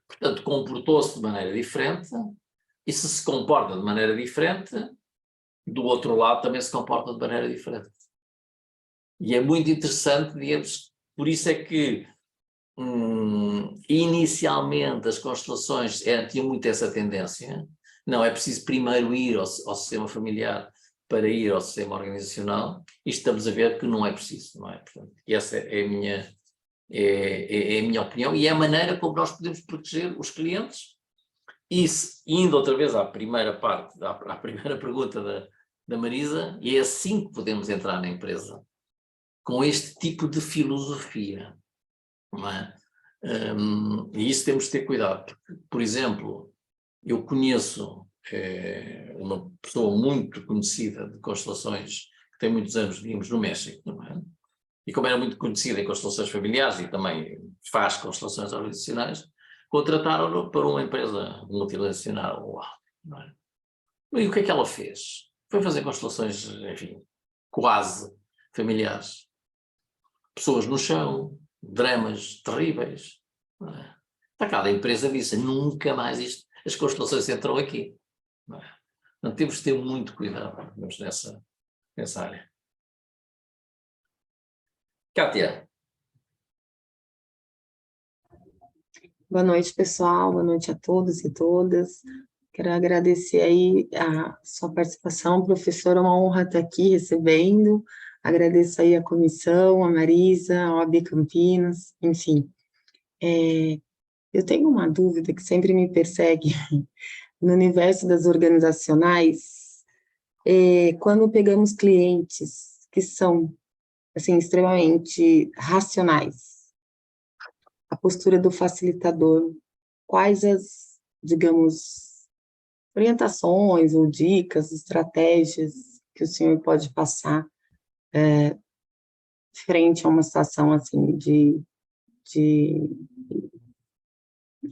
Portanto, comportou-se de maneira diferente, e se comporta de maneira diferente, do outro lado também se comporta de maneira diferente. E é muito interessante, digamos, por isso é que inicialmente as constelações tinham muito essa tendência. Não, é preciso primeiro ir ao sistema familiar para ir ao sistema organizacional, e estamos a ver que não é preciso, não é? Portanto, essa é a minha opinião, e é a maneira como nós podemos proteger os clientes. E indo outra vez à primeira parte, à primeira pergunta da Marisa, e é assim que podemos entrar na empresa, com este tipo de filosofia, não é? E isso temos de ter cuidado, porque, por exemplo, eu conheço uma pessoa muito conhecida de constelações, que tem muitos anos, digamos, no México, não é? E como era muito conhecida em constelações familiares e também faz constelações organizacionais, contrataram-no para uma empresa multinacional lá, não é? E o que é que ela fez? Foi fazer constelações, enfim, quase familiares. Pessoas no chão, dramas terríveis. Não é? Cada empresa disse: nunca mais as constelações entram aqui. Não é? Então temos de ter muito cuidado nessa área. Kátia. Boa noite, pessoal. Boa noite a todos e todas. Quero agradecer aí a sua participação, professor, é uma honra estar aqui recebendo. Agradeço aí a comissão, a Marisa, a OAB Campinas, enfim. Eu tenho uma dúvida que sempre me persegue no universo das organizacionais, quando pegamos clientes que são, assim, extremamente racionais, a postura do facilitador, quais as, digamos, orientações ou dicas, estratégias que o senhor pode passar frente a uma situação, assim, de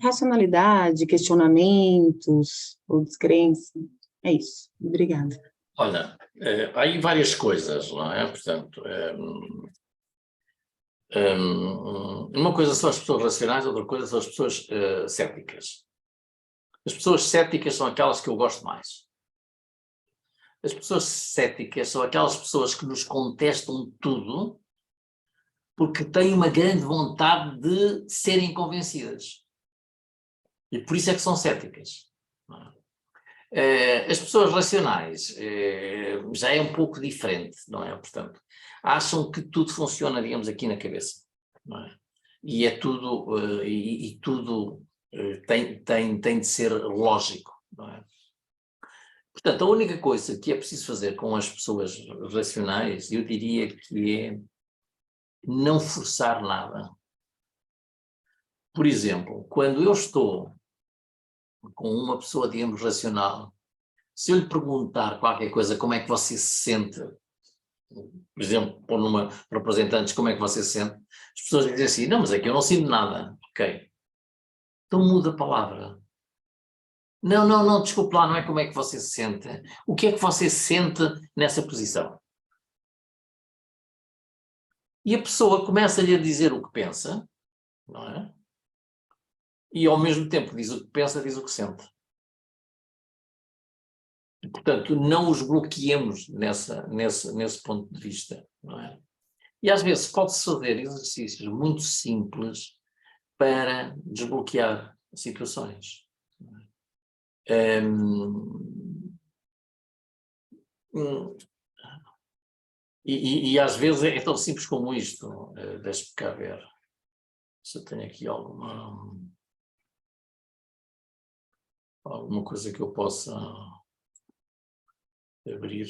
racionalidade, questionamentos ou descrença? É isso. Obrigada. Olha, há aí várias coisas, não é? Portanto, uma coisa são as pessoas racionais, outra coisa são as pessoas céticas. As pessoas céticas são aquelas que eu gosto mais. As pessoas céticas são aquelas pessoas que nos contestam tudo porque têm uma grande vontade de serem convencidas. E por isso é que são céticas. As pessoas racionais já é um pouco diferente, não é? Portanto, acham que tudo funciona, digamos, aqui na cabeça, não é? E é tudo, e tudo tem de ser lógico, não é? Portanto, a única coisa que é preciso fazer com as pessoas racionais, eu diria que é não forçar nada. Por exemplo, quando eu estou com uma pessoa, digamos, racional, se eu lhe perguntar qualquer coisa, como é que você se sente, por exemplo, pôr numa representantes, como é que você se sente, as pessoas dizem assim, não, mas é que eu não sinto nada. Ok. Então muda a palavra. Não, desculpe lá, não é como é que você se sente. O que é que você sente nessa posição? E a pessoa começa-lhe a dizer o que pensa, não é? E ao mesmo tempo diz o que pensa, diz o que sente. E, portanto, não os bloqueemos nesse ponto de vista, não é? E às vezes pode-se fazer exercícios muito simples para desbloquear situações. E às vezes é tão simples como isto. Deixe-me cá ver se eu tenho aqui alguma coisa que eu possa abrir.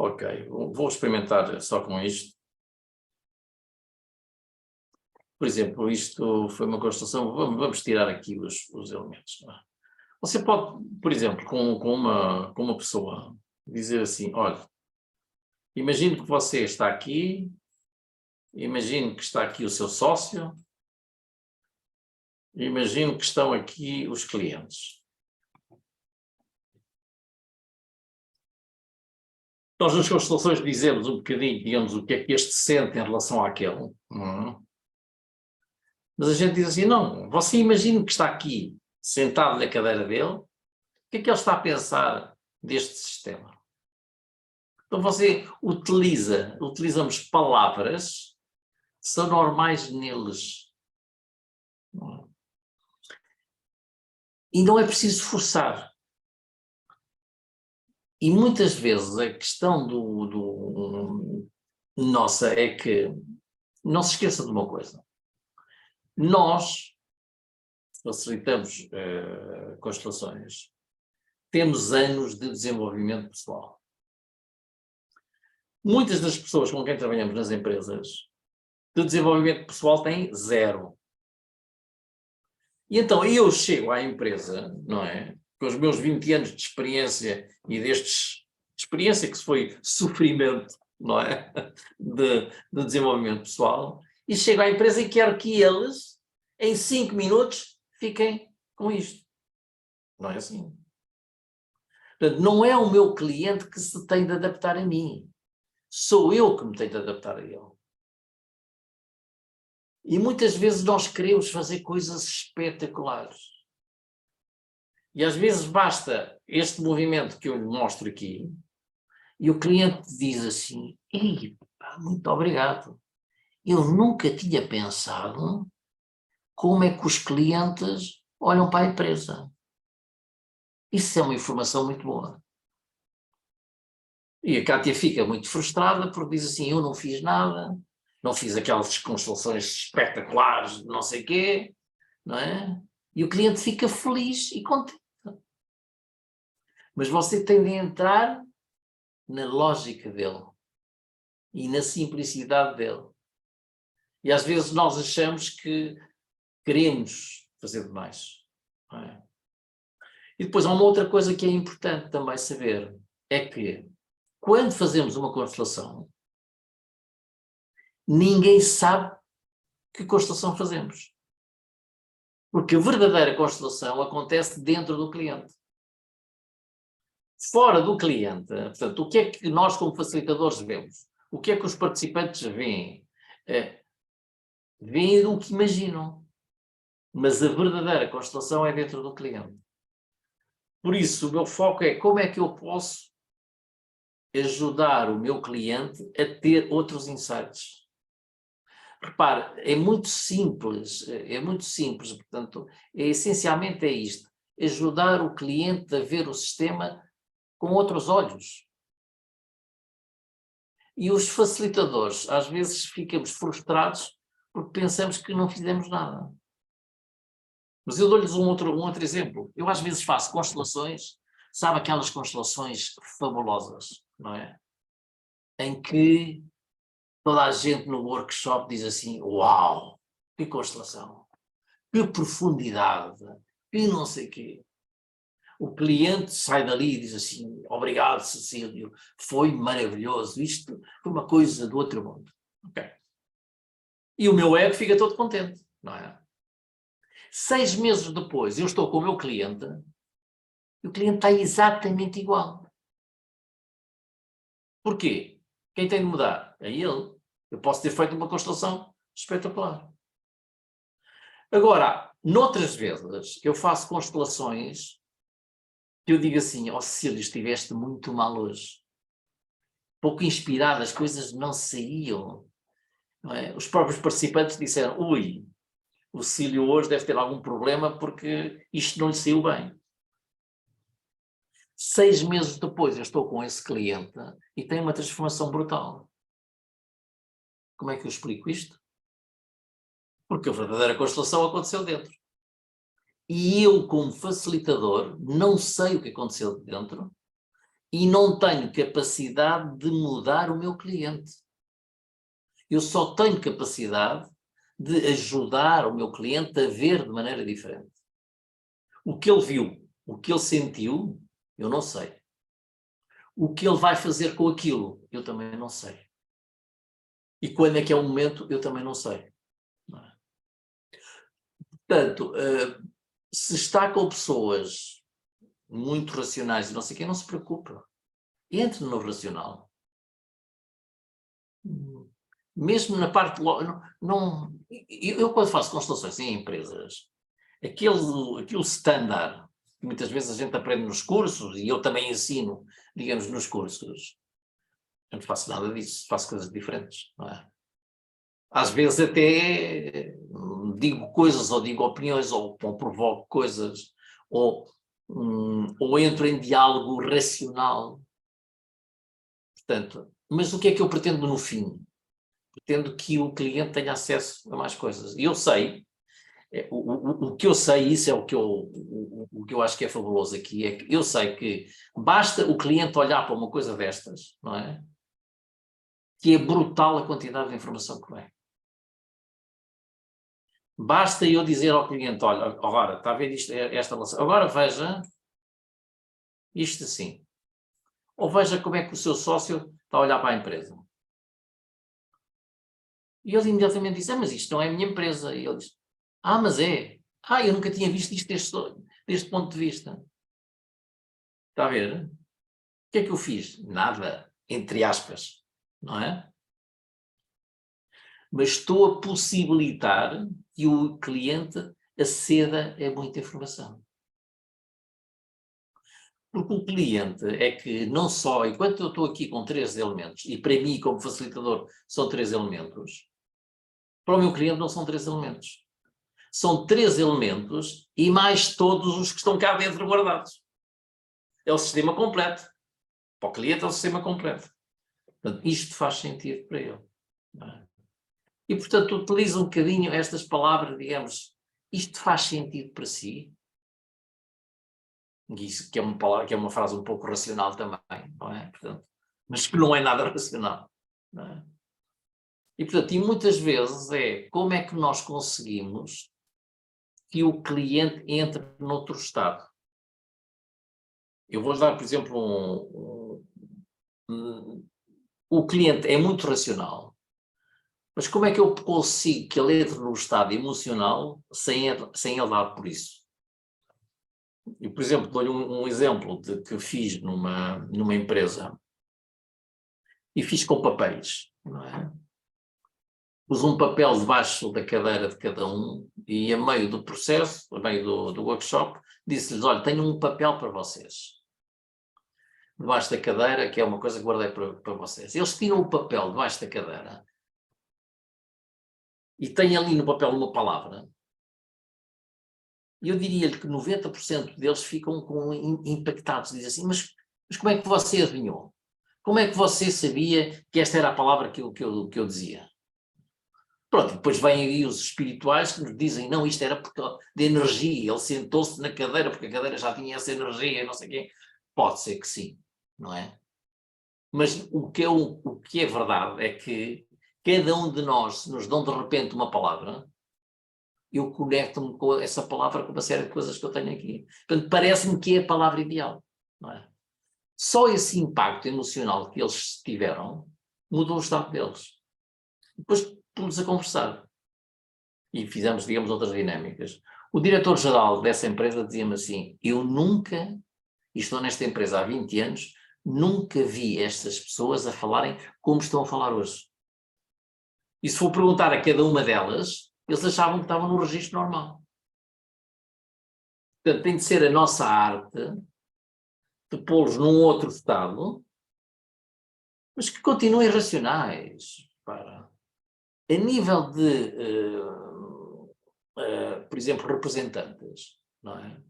Ok, vou experimentar só com isto. Por exemplo, isto foi uma construção, vamos tirar aqui os elementos. Não é? Você pode, por exemplo, com uma pessoa, dizer assim, olha, imagine que você está aqui, imagine que está aqui o seu sócio, imagine que estão aqui os clientes. Nós nas constelações dizemos um bocadinho, digamos, o que é que este sente em relação àquele. Mas a gente diz assim, não, você imagina que está aqui, sentado na cadeira dele, o que é que ele está a pensar deste sistema? Então você utilizamos palavras que são normais neles. E não é preciso forçar. E muitas vezes a questão nossa é que, não se esqueça de uma coisa, nós facilitamos constelações, temos anos de desenvolvimento pessoal. Muitas das pessoas com quem trabalhamos nas empresas, de desenvolvimento pessoal têm 0. E então eu chego à empresa, não é? Com os meus 20 anos de experiência e experiência que foi sofrimento, não é? De desenvolvimento pessoal, e chego à empresa e quero que eles, em 5 minutos, fiquem com isto. Não é assim. Portanto, não é o meu cliente que se tem de adaptar a mim. Sou eu que me tenho de adaptar a ele. E muitas vezes nós queremos fazer coisas espetaculares. E às vezes basta este movimento que eu lhe mostro aqui, e o cliente diz assim, ei, muito obrigado. eu nunca tinha pensado como é que os clientes olham para a empresa. Isso é uma informação muito boa. E a Cátia fica muito frustrada porque diz assim, eu não fiz nada, não fiz aquelas constelações espetaculares, não sei o quê, não é? E o cliente fica feliz e contente. Mas você tem de entrar na lógica dele e na simplicidade dele. E às vezes nós achamos que queremos fazer demais. Não é? E depois há uma outra coisa que é importante também saber, é que quando fazemos uma constelação, ninguém sabe que constelação fazemos. Porque a verdadeira constelação acontece dentro do cliente. Fora do cliente, portanto, o que é que nós como facilitadores vemos? O que é que os participantes veem? Veem o que imaginam. Mas a verdadeira constelação é dentro do cliente. Por isso, o meu foco é como é que eu posso ajudar o meu cliente a ter outros insights. Repare, é muito simples, portanto, essencialmente é isto, ajudar o cliente a ver o sistema com outros olhos. E os facilitadores, às vezes ficamos frustrados porque pensamos que não fizemos nada. Mas eu dou-lhes um outro exemplo. Eu às vezes faço constelações, sabe aquelas constelações fabulosas, não é? Em que toda a gente no workshop diz assim, uau, que constelação, que profundidade, que não sei o quê. O cliente sai dali e diz assim, obrigado Cecílio, foi maravilhoso, isto foi uma coisa do outro mundo. Okay. E o meu ego fica todo contente, não é? 6 meses depois eu estou com o meu cliente e o cliente está exatamente igual. Porquê? Quem tem de mudar? É ele. Eu posso ter feito uma constelação espetacular. Agora, noutras vezes, eu faço constelações que eu digo assim, ó Cecílio, estiveste muito mal hoje. Pouco inspirado, as coisas não saíam. Não é? Os próprios participantes disseram, ui, o Cecílio hoje deve ter algum problema porque isto não lhe saiu bem. 6 meses depois eu estou com esse cliente e tem uma transformação brutal. Como é que eu explico isto? Porque a verdadeira constelação aconteceu dentro. E eu, como facilitador, não sei o que aconteceu dentro e não tenho capacidade de mudar o meu cliente. Eu só tenho capacidade de ajudar o meu cliente a ver de maneira diferente. O que ele viu, o que ele sentiu, eu não sei. O que ele vai fazer com aquilo, eu também não sei. E quando é que é o momento, eu também não sei. Não é? Portanto, se está com pessoas muito racionais e não sei quem, não se preocupe. Entre no racional. Mesmo na parte... eu quando faço constelações em empresas, aquilo standard, que muitas vezes a gente aprende nos cursos, e eu também ensino, digamos, nos cursos, eu não faço nada disso, faço coisas diferentes, não é? Às vezes até digo coisas, ou digo opiniões, ou provoco coisas, ou entro em diálogo racional. Portanto, mas o que é que eu pretendo no fim? Pretendo que o cliente tenha acesso a mais coisas. E eu sei, o que eu sei, isso é o que eu acho que é fabuloso aqui, é que eu sei que basta o cliente olhar para uma coisa destas, não é? Que é brutal a quantidade de informação que vem. Basta eu dizer ao cliente, olha, agora, está a ver isto, esta relação, agora veja isto assim. Ou veja como é que o seu sócio está a olhar para a empresa. E ele imediatamente diz, mas isto não é a minha empresa. E ele diz, mas é. Eu nunca tinha visto isto deste ponto de vista. Está a ver? O que é que eu fiz? Nada, entre aspas, não é? Mas estou a possibilitar que o cliente aceda a muita informação. Porque o cliente é que não só, enquanto eu estou aqui com 3 elementos, e para mim como facilitador são 3 elementos, Para o meu cliente não são 3 elementos. São 3 elementos e mais todos os que estão cá dentro guardados. É o sistema completo. Para o cliente é o sistema completo. Portanto, isto faz sentido para ele. Não é? E, portanto, utiliza um bocadinho estas palavras, digamos, isto faz sentido para si. Isso que é uma palavra, que é uma frase um pouco racional também, não é? Portanto, mas que não é nada racional. Não é? E, portanto, e muitas vezes é como é que nós conseguimos que o cliente entre noutro estado. Eu vou dar, por exemplo, o cliente é muito racional, mas como é que eu consigo que ele entre no estado emocional sem ele dar por isso? Eu, por exemplo, dou-lhe um exemplo de que fiz numa empresa e fiz com papéis, não é? Pus um papel debaixo da cadeira de cada um e, a meio do processo, a meio do workshop, disse-lhes, olha, tenho um papel para vocês. Debaixo da cadeira, que é uma coisa que guardei para vocês. Eles tiram o papel debaixo da cadeira e têm ali no papel uma palavra. E eu diria-lhe que 90% deles ficam impactados. Dizem assim, mas como é que você adivinhou? Como é que você sabia que esta era a palavra que eu dizia? Pronto, depois vêm aí os espirituais que nos dizem, não, isto era porque de energia, ele sentou-se na cadeira porque a cadeira já tinha essa energia, não sei o quê. Pode ser que sim, não é? Mas o que é verdade é que cada um de nós, se nos dão de repente uma palavra, eu conecto-me com essa palavra com uma série de coisas que eu tenho aqui. Portanto, parece-me que é a palavra ideal, não é? Só esse impacto emocional que eles tiveram mudou o estado deles. Depois pôs a conversar e fizemos, digamos, outras dinâmicas. O diretor-geral dessa empresa dizia-me assim, eu nunca, e estou nesta empresa há 20 anos, nunca vi estas pessoas a falarem como estão a falar hoje. E se for perguntar a cada uma delas, eles achavam que estavam no registro normal. Portanto, tem de ser a nossa arte de pô-los num outro estado, mas que continuem racionais. A nível de, por exemplo, representantes, não é?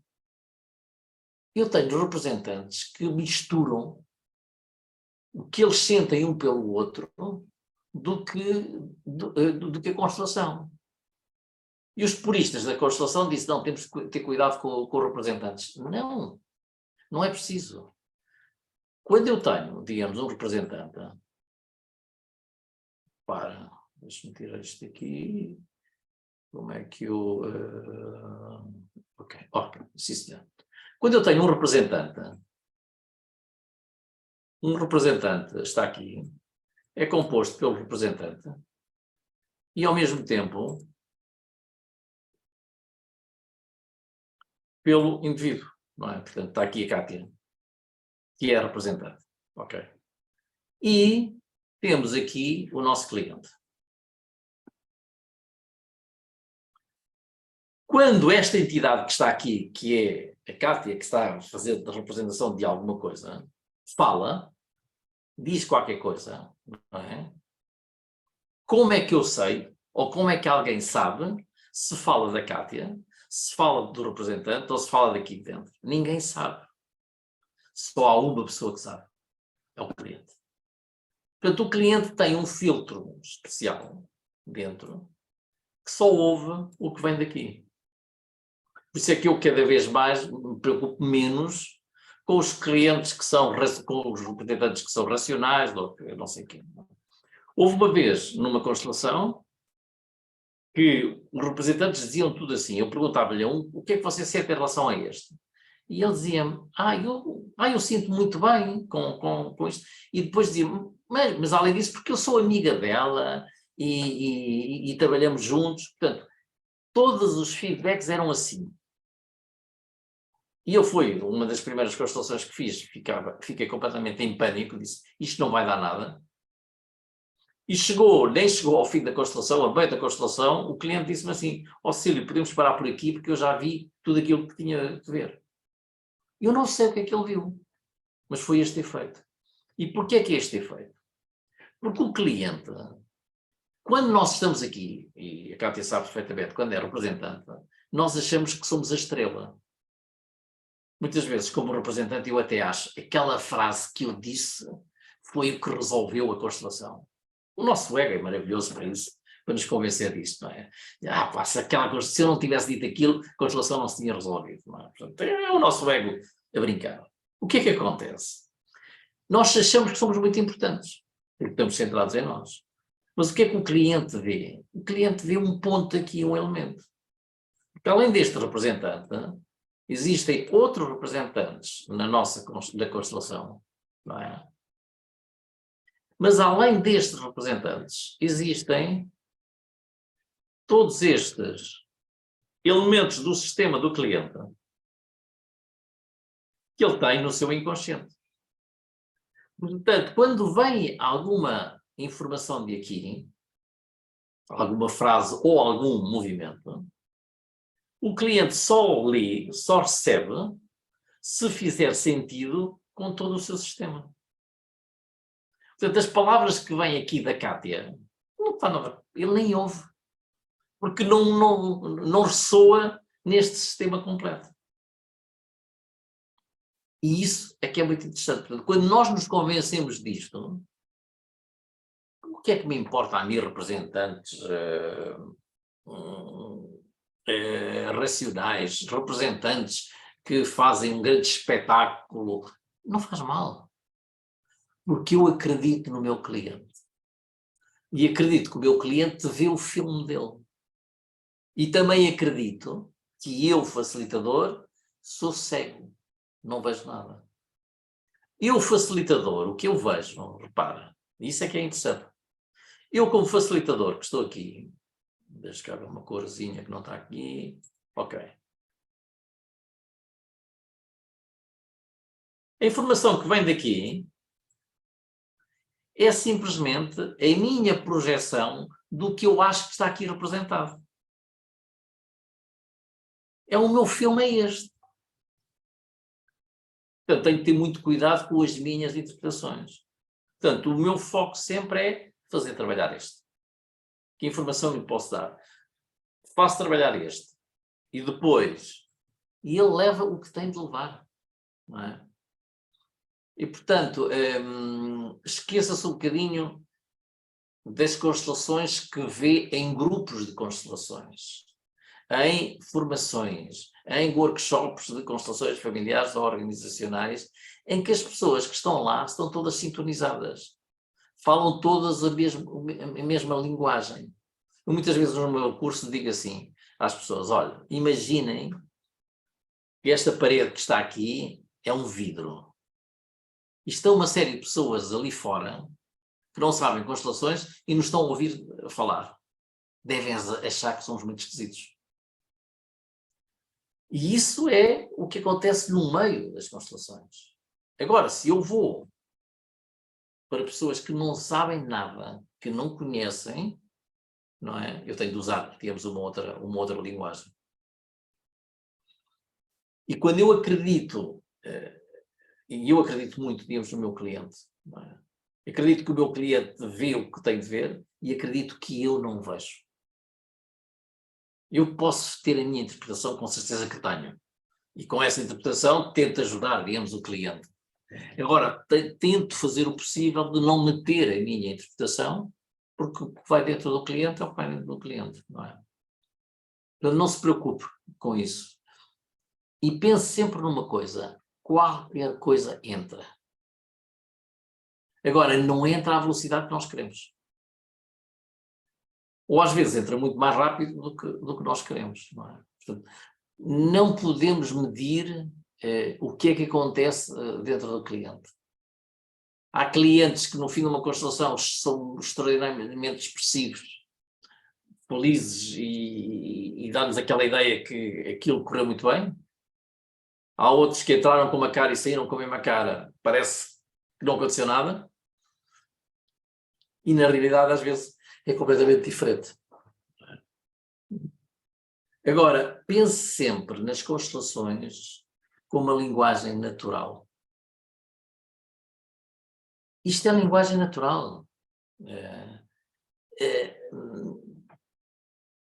Eu tenho representantes que misturam o que eles sentem um pelo outro do que a constelação. E os puristas da constelação dizem, não, temos que ter cuidado com os representantes. Não, não é preciso. Quando eu tenho, digamos, um representante, deixa-me tirar isto aqui, como é que eu... ok, sim senhor. Quando eu tenho um representante está aqui, é composto pelo representante e, ao mesmo tempo, pelo indivíduo, não é? Portanto, está aqui a Cátia, que é a representante, ok? E temos aqui o nosso cliente. Quando esta entidade que está aqui, que é a Cátia, que está a fazer a representação de alguma coisa, fala, diz qualquer coisa, não é? Como é que eu sei, ou como é que alguém sabe, se fala da Cátia, se fala do representante ou se fala daqui dentro? Ninguém sabe. Só há uma pessoa que sabe. É o cliente. Portanto, o cliente tem um filtro especial dentro que só ouve o que vem daqui. Por isso é que eu cada vez mais me preocupo menos com os clientes que são, com os representantes que são racionais, ou não sei quem. Houve uma vez, numa constelação, que os representantes diziam tudo assim. Eu perguntava-lhe o que é que você sente em relação a este? E ele dizia-me, eu sinto muito bem com isto. E depois dizia-me, mas além disso, porque eu sou amiga dela e trabalhamos juntos. Portanto, todos os feedbacks eram assim. E eu fui, uma das primeiras constelações que fiz, fiquei completamente em pânico, disse, isto não vai dar nada. E nem chegou ao fim da constelação, a meio da constelação, o cliente disse-me assim, Cílio, podemos parar por aqui porque eu já vi tudo aquilo que tinha de ver. Eu não sei o que é que ele viu, mas foi este efeito. E porquê é que é este efeito? Porque o cliente, quando nós estamos aqui, e a Cátia sabe perfeitamente, quando é representante, nós achamos que somos a estrela. Muitas vezes, como representante, eu até acho aquela frase que eu disse foi o que resolveu a constelação. O nosso ego é maravilhoso para isso, para nos convencer disto, não é? Pá, se eu não tivesse dito aquilo, a constelação não se tinha resolvido, não é? Portanto, é o nosso ego a brincar. O que é que acontece? Nós achamos que somos muito importantes, porque estamos centrados em nós. Mas o que é que o cliente vê? O cliente vê um ponto aqui, um elemento. Porque além deste representante, existem outros representantes da constelação, não é? Mas além destes representantes, existem todos estes elementos do sistema do cliente que ele tem no seu inconsciente. Portanto, quando vem alguma informação de aqui, alguma frase ou algum movimento, o cliente só lê, só recebe, se fizer sentido com todo o seu sistema. Portanto, as palavras que vêm aqui da Cátia, não está nada, ele nem ouve, porque não ressoa neste sistema completo. E isso é que é muito interessante. Portanto, quando nós nos convencemos disto, o que é que me importa a mim, representantes racionais, representantes que fazem um grande espetáculo? Não faz mal. Porque eu acredito no meu cliente. E acredito que o meu cliente vê o filme dele. E também acredito que eu, facilitador, sou cego. Não vejo nada. Eu, facilitador, o que eu vejo, repara, isso é que é interessante. Eu, como facilitador, que estou aqui, deixa cá ver uma corzinha que não está aqui, ok. A informação que vem daqui é simplesmente a minha projeção do que eu acho que está aqui representado. É o meu filme, é este. Portanto, tenho que ter muito cuidado com as minhas interpretações. Portanto, o meu foco sempre é fazer trabalhar este. Que informação lhe posso dar? Faço trabalhar este. E depois, ele leva o que tem de levar. Não é? E, portanto, esqueça-se um bocadinho das constelações que vê em grupos de constelações, em formações, em workshops de constelações familiares ou organizacionais, em que as pessoas que estão lá estão todas sintonizadas, falam todas a mesma linguagem. Eu, muitas vezes no meu curso digo assim às pessoas, olha, imaginem que esta parede que está aqui é um vidro. E estão uma série de pessoas ali fora que não sabem constelações e nos estão a ouvir falar. Devem achar que somos muito esquisitos. E isso é o que acontece no meio das constelações. Agora, se eu vou para pessoas que não sabem nada, que não conhecem, não é? Eu tenho de usar, digamos, uma outra linguagem. E quando eu acredito, e eu acredito muito, digamos, no meu cliente, não é? Acredito que o meu cliente vê o que tem de ver e acredito que eu não vejo. Eu posso ter a minha interpretação, com certeza que tenho. E com essa interpretação tento ajudar, digamos, o cliente. Agora, tento fazer o possível de não meter a minha interpretação, porque o que vai dentro do cliente é o que vai dentro do cliente, não é? Então não se preocupe com isso. E pense sempre numa coisa, qualquer coisa entra. Agora, não entra à velocidade que nós queremos. Ou às vezes entra muito mais rápido do que nós queremos, não é? Portanto, não podemos medir o que é que acontece dentro do cliente. Há clientes que no fim de uma constelação são extraordinariamente expressivos, felizes e dá-nos aquela ideia que aquilo correu muito bem. Há outros que entraram com uma cara e saíram com a mesma cara, parece que não aconteceu nada. E na realidade às vezes é completamente diferente. Agora, pense sempre nas constelações com uma linguagem natural. Isto é linguagem natural.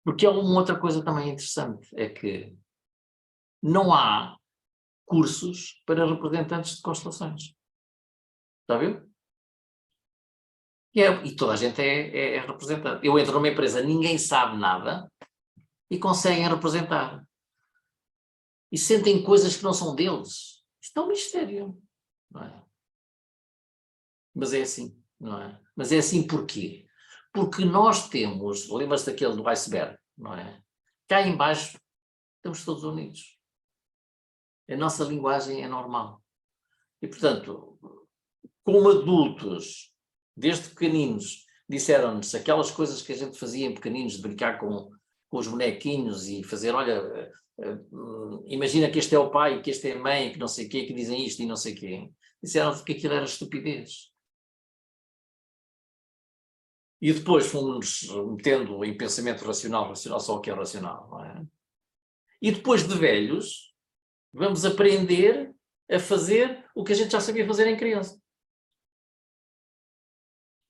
Porque é uma outra coisa também interessante, é que não há cursos para representantes de constelações. Está a ver? E toda a gente é representante. Eu entro numa empresa, ninguém sabe nada e conseguem representar. E sentem coisas que não são deles. Isto é um mistério, não é? Mas é assim, não é? Mas é assim porquê? Porque nós temos, lembra-se daquele do iceberg, não é? Cá em baixo estamos todos unidos. A nossa linguagem é normal. E, portanto, como adultos, desde pequeninos, disseram-nos aquelas coisas que a gente fazia em pequeninos, de brincar com os bonequinhos e fazer, olha, imagina que este é o pai, que este é a mãe, que não sei o quê, que dizem isto e não sei o quê. Disseram-nos que aquilo era estupidez. E depois fomos metendo em pensamento racional, racional só o que é racional, não é? E depois de velhos, vamos aprender a fazer o que a gente já sabia fazer em criança.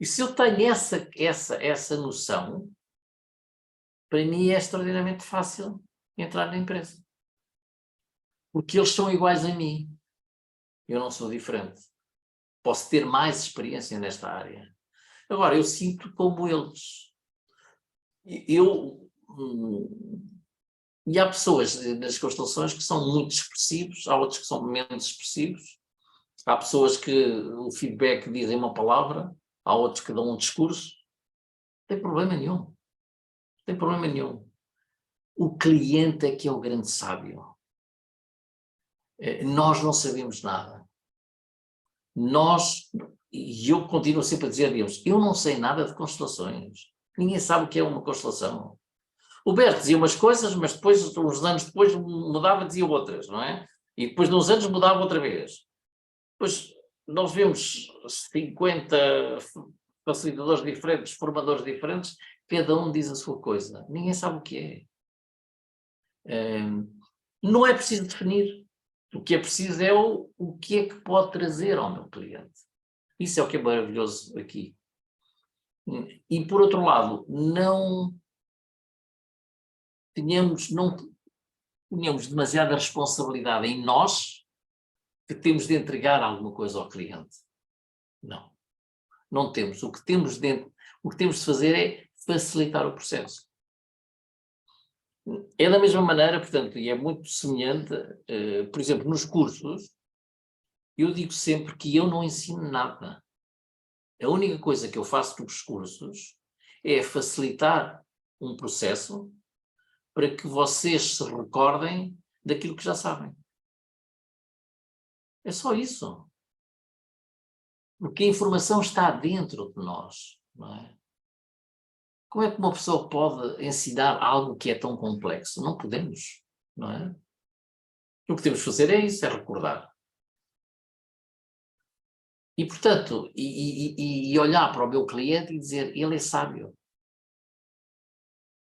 E se eu tenho essa noção, para mim é extraordinariamente fácil entrar na empresa. Porque eles são iguais a mim. Eu não sou diferente. Posso ter mais experiência nesta área. Agora, eu sinto como eles. E há pessoas nas constelações que são muito expressivos, há outros que são menos expressivos. Há pessoas que o feedback dizem uma palavra, há outros que dão um discurso. Não tem problema nenhum. Não tem problema nenhum. O cliente é que é o grande sábio. Nós não sabemos nada. E eu continuo sempre a dizer a Deus, eu não sei nada de constelações. Ninguém sabe o que é uma constelação. O Bert dizia umas coisas, mas depois, uns anos depois, mudava e dizia outras, não é? E depois de uns anos mudava outra vez. Depois nós vemos 50 facilitadores diferentes, formadores diferentes, cada um diz a sua coisa. Ninguém sabe o que é. Não é preciso definir. O que é preciso é o que é que pode trazer ao meu cliente. Isso é o que é maravilhoso aqui. E por outro lado, não tenhamos demasiada responsabilidade em nós que temos de entregar alguma coisa ao cliente. Não. Não temos. O que temos de fazer é facilitar o processo. É da mesma maneira, portanto, e é muito semelhante, por exemplo, nos cursos, eu digo sempre que eu não ensino nada. A única coisa que eu faço nos cursos é facilitar um processo para que vocês se recordem daquilo que já sabem. É só isso. Porque a informação está dentro de nós, não é? Como é que uma pessoa pode ensinar algo que é tão complexo? Não podemos, não é? O que temos de fazer é isso, é recordar. E, portanto, e olhar para o meu cliente e dizer, ele é sábio.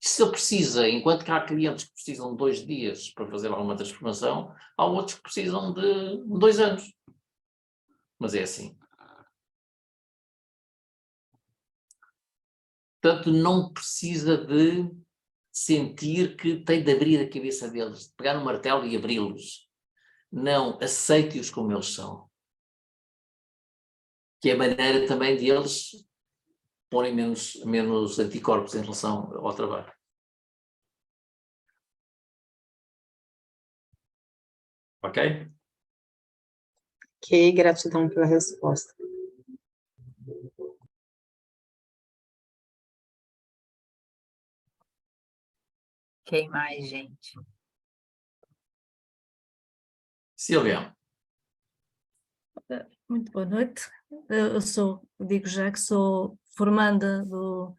Se ele precisa, enquanto que há clientes que precisam de 2 dias para fazer alguma transformação, há outros que precisam de 2 anos. Mas é assim. Portanto, não precisa de sentir que tem de abrir a cabeça deles, de pegar no martelo e abri-los. Não, aceite-os como eles são. Que é a maneira também de eles porem menos anticorpos em relação ao trabalho. Ok? Ok, gratidão pela resposta. Quem mais, gente? Silvia. Muito boa noite. Eu digo já que sou formanda do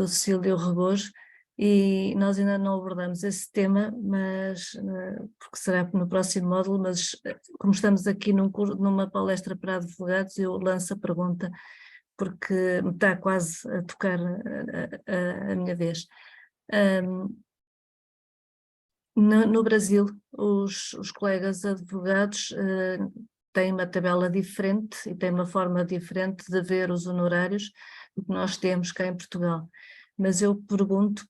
Cecílio Rebojo e nós ainda não abordamos esse tema, mas porque será no próximo módulo, mas como estamos aqui numa palestra para advogados, eu lanço a pergunta porque me está quase a tocar a minha vez. No Brasil, os colegas advogados têm uma tabela diferente e têm uma forma diferente de ver os honorários do que nós temos cá em Portugal. mas eu pergunto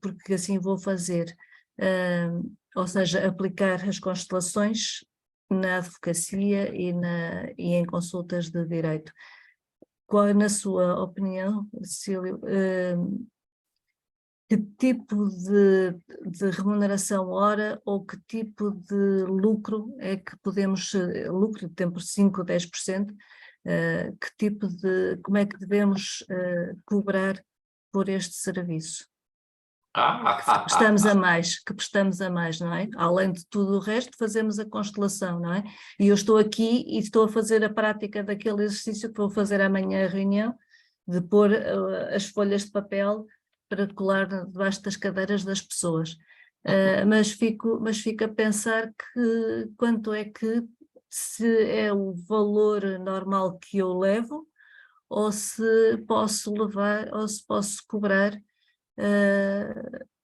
porque assim vou fazer, ou seja, aplicar as constelações na advocacia e em consultas de direito. Qual, na sua opinião, Cecílio, que tipo de remuneração hora ou que tipo de lucro é que podemos, lucro de tempo 5 ou 10%, que tipo como é que devemos cobrar por este serviço? Que prestamos a mais, não é? Além de tudo o resto, fazemos a constelação, não é? E eu estou aqui e estou a fazer a prática daquele exercício que vou fazer amanhã a reunião, de pôr as folhas de papel para colar debaixo das cadeiras das pessoas. Mas fico a pensar que quanto é que, se é o valor normal que eu levo, ou se posso levar, ou se posso cobrar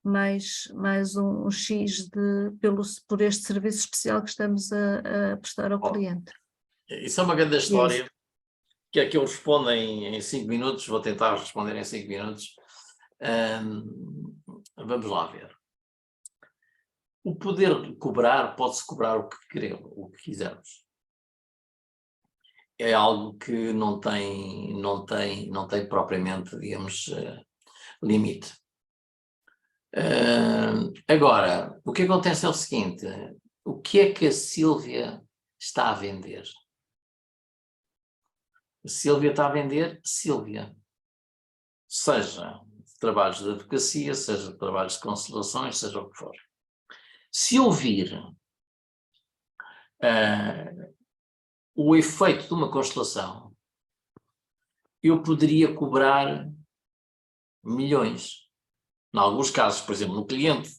mais um X por este serviço especial que estamos a prestar ao cliente. Isso é uma grande história, que é que eu respondo em 5 minutos, vou tentar responder em 5 minutos. Vamos lá ver. O poder de cobrar, pode-se cobrar o que queremos, o que quisermos. É algo que não tem propriamente, digamos, limite. Agora, o que acontece é o seguinte: o que é que a Sílvia está a vender? A Sílvia está a vender Sílvia. Seja de trabalhos de advocacia, seja de trabalhos de constelações, seja o que for. Se eu vir o efeito de uma constelação, eu poderia cobrar milhões. Em alguns casos, por exemplo, no cliente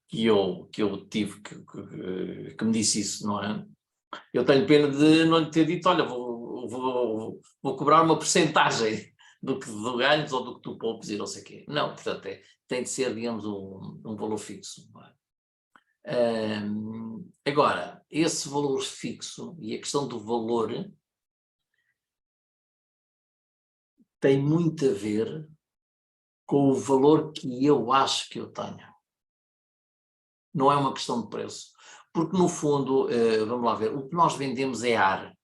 que eu tive, que me disse isso, não é? Eu tenho pena de não lhe ter dito, olha, vou cobrar uma percentagem do que tu ganhas ou do que tu poupes e não sei o quê. Não, portanto, tem de ser, digamos, um valor fixo. Não é? Agora, esse valor fixo e a questão do valor tem muito a ver com o valor que eu acho que eu tenho. Não é uma questão de preço. Porque, no fundo, vamos lá ver, o que nós vendemos é ar.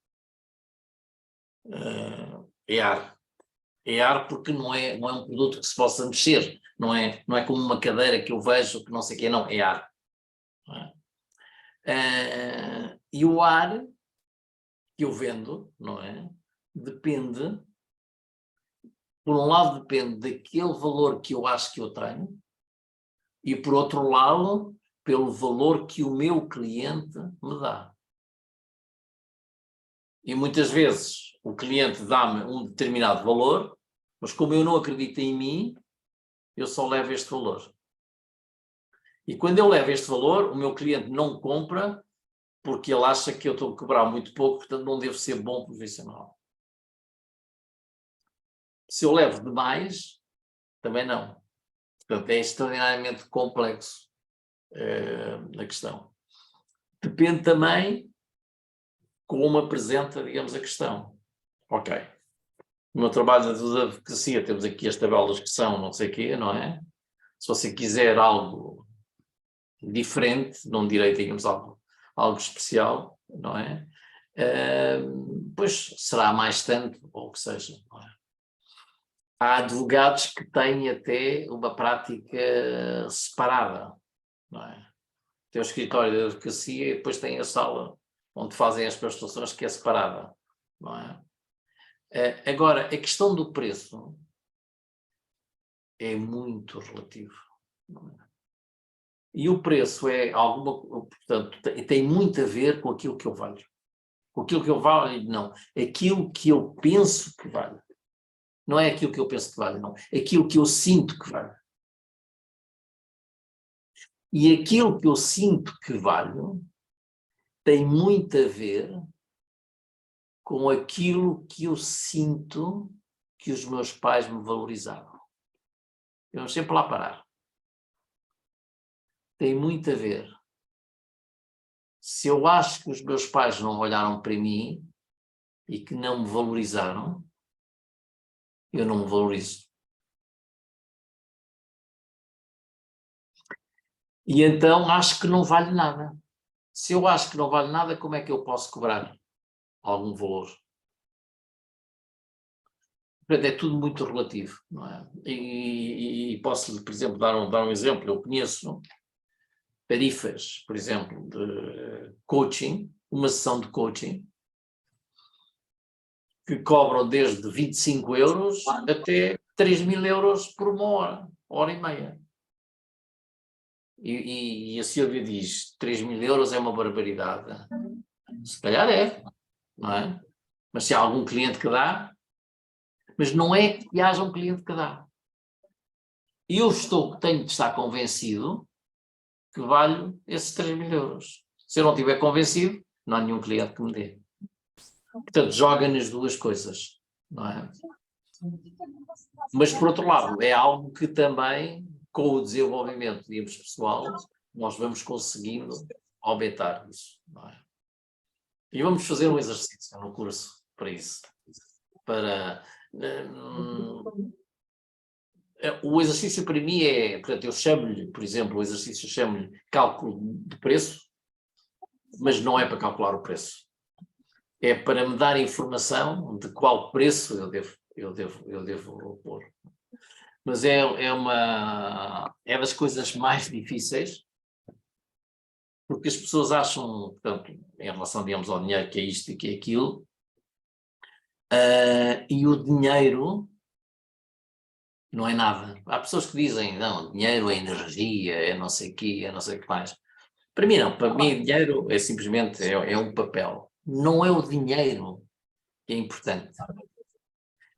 É ar. É ar porque não é um produto que se possa mexer. Não é como uma cadeira que eu vejo que não sei o quê, não, é ar. Não é? E o ar que eu vendo, não é? Depende, por um lado depende daquele valor que eu acho que eu tenho, e por outro lado, pelo valor que o meu cliente me dá. E muitas vezes o cliente dá-me um determinado valor, mas como eu não acredito em mim, eu só levo este valor. E quando eu levo este valor, o meu cliente não compra porque ele acha que eu estou a cobrar muito pouco, portanto não devo ser bom profissional. Se eu levo demais, também não. Portanto, é extraordinariamente complexo a questão. Depende também como apresenta, digamos, a questão. Ok. No meu trabalho de advocacia temos aqui as tabelas que são não sei o quê, não é? Se você quiser algo diferente, não direi, digamos, algo especial, não é? Pois será mais tanto, ou o que seja, não é? Há advogados que têm até uma prática separada, não é? Tem o escritório de advocacia e depois tem a sala onde fazem as prestações, que é separada, não é? Agora, a questão do preço é muito relativo, não é? E o preço é portanto, tem muito a ver com aquilo que eu valho. Com aquilo que eu valho, não. Aquilo que eu penso que vale. Não é aquilo que eu penso que vale, não. Aquilo que eu sinto que vale. E aquilo que eu sinto que vale tem muito a ver com aquilo que eu sinto que os meus pais me valorizavam. Eu sempre lá parar. Tem muito a ver. Se eu acho que os meus pais não olharam para mim e que não me valorizaram, eu não me valorizo. E então acho que não vale nada. Se eu acho que não vale nada, como é que eu posso cobrar algum valor? Portanto, é tudo muito relativo, não é? E posso, por exemplo, dar um exemplo. Eu conheço tarifas, por exemplo, de coaching, uma sessão de coaching, que cobram desde 25 euros até 3.000 euros por uma hora e meia. E a Silvia diz, 3.000 euros é uma barbaridade. Se calhar é, não é? Mas se há algum cliente que dá, mas não é que haja um cliente que dá. E eu tenho de estar convencido que vale esses 3.000 euros. Se eu não estiver convencido, não há nenhum cliente que me dê. Portanto, joga nas duas coisas, não é? Mas, por outro lado, é algo que também, com o desenvolvimento, digamos, pessoal, nós vamos conseguindo aumentar isso, não é? E vamos fazer um exercício no curso para isso. O exercício para mim é, portanto, eu chamo-lhe, por exemplo, o exercício chamo-lhe cálculo de preço, mas não é para calcular o preço. É para me dar informação de qual preço eu devo pôr. Mas é das coisas mais difíceis, porque as pessoas acham, portanto, em relação, digamos, ao dinheiro, que é isto e que é aquilo, e o dinheiro não é nada. Há pessoas que dizem, não, dinheiro é energia, é não sei o quê, é não sei o que mais. Para mim não, para mim dinheiro é simplesmente é um papel. Não é o dinheiro que é importante.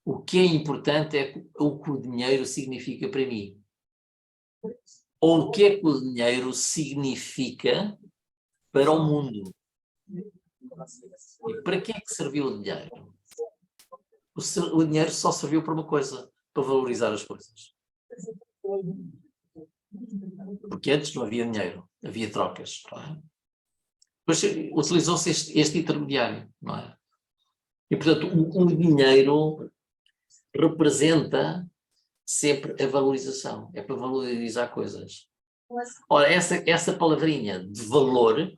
O que é importante é o que o dinheiro significa para mim. Ou o que é que o dinheiro significa para o mundo. E para que é que serviu o dinheiro? O dinheiro só serviu para uma coisa, para valorizar as coisas. Porque antes não havia dinheiro, havia trocas. Não é? Depois utilizou-se este intermediário, não é? E, portanto, o dinheiro representa sempre a valorização, é para valorizar coisas. Ora, essa palavrinha de valor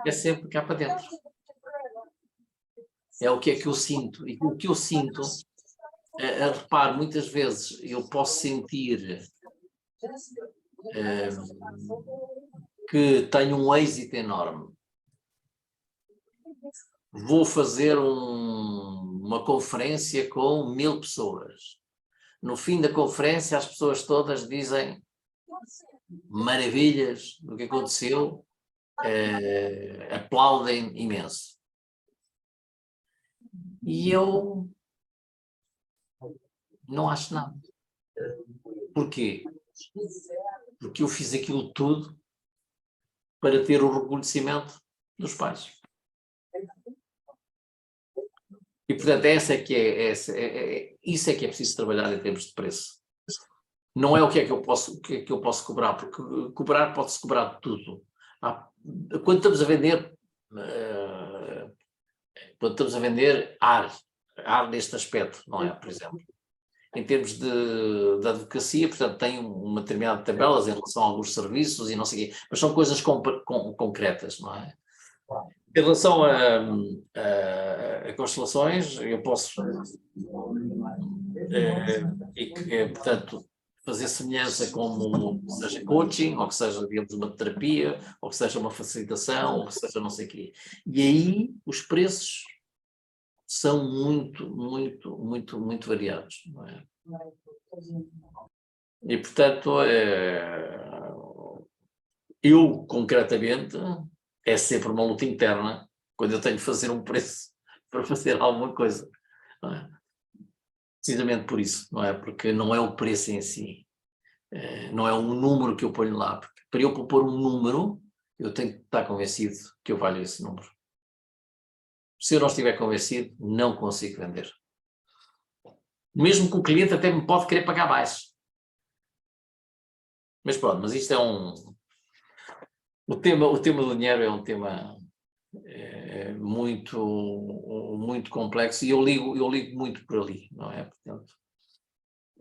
é sempre cá para dentro. É o que é que eu sinto. E o que eu sinto, repare, muitas vezes eu posso sentir que tenho um êxito enorme. Vou fazer uma conferência com 1.000 pessoas. No fim da conferência, as pessoas todas dizem maravilhas do que aconteceu, aplaudem imenso. E eu não acho nada. Porquê? Porque eu fiz aquilo tudo para ter o reconhecimento dos pais. E, portanto, isso é que é preciso trabalhar em termos de preço. Não é o que é que eu posso cobrar, porque cobrar pode-se cobrar de tudo. Quando estamos a vender ar neste aspecto, não é? Por exemplo, em termos de advocacia, portanto, tem uma determinada tabelas em relação a alguns serviços e não sei o quê, mas são coisas concretas, não é? Em relação a constelações, eu posso, portanto, fazer semelhança como seja coaching, ou que seja, digamos, uma terapia, ou que seja uma facilitação, ou que seja não sei o quê. E aí os preços são muito variados, não é? E, portanto, eu, concretamente, é sempre uma luta interna quando eu tenho de fazer um preço para fazer alguma coisa. Não é? Precisamente por isso, não é? Porque não é o preço em si, não é um número que eu ponho lá. Porque para eu pôr um número, eu tenho que estar convencido que eu valho esse número. Se eu não estiver convencido, não consigo vender. Mesmo que o cliente até me pode querer pagar mais. Mas pronto, mas isto é o tema do dinheiro é um tema muito complexo e eu ligo muito por ali, não é? Portanto,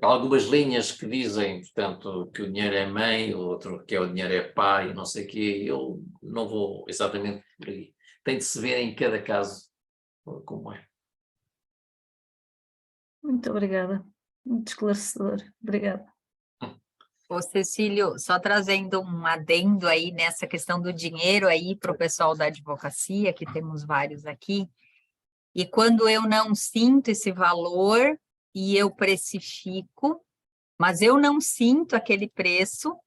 Há algumas linhas que dizem, portanto, que o dinheiro é mãe, outro que o dinheiro é pai, não sei o quê. Eu não vou exatamente por aí. Tem de se ver em cada caso como é. Muito obrigada. Muito esclarecedor. Obrigada. Ô, Cecílio, só trazendo um adendo aí nessa questão do dinheiro aí para o pessoal da advocacia, que temos vários aqui, e quando eu não sinto esse valor e eu precifico, mas eu não sinto aquele preço,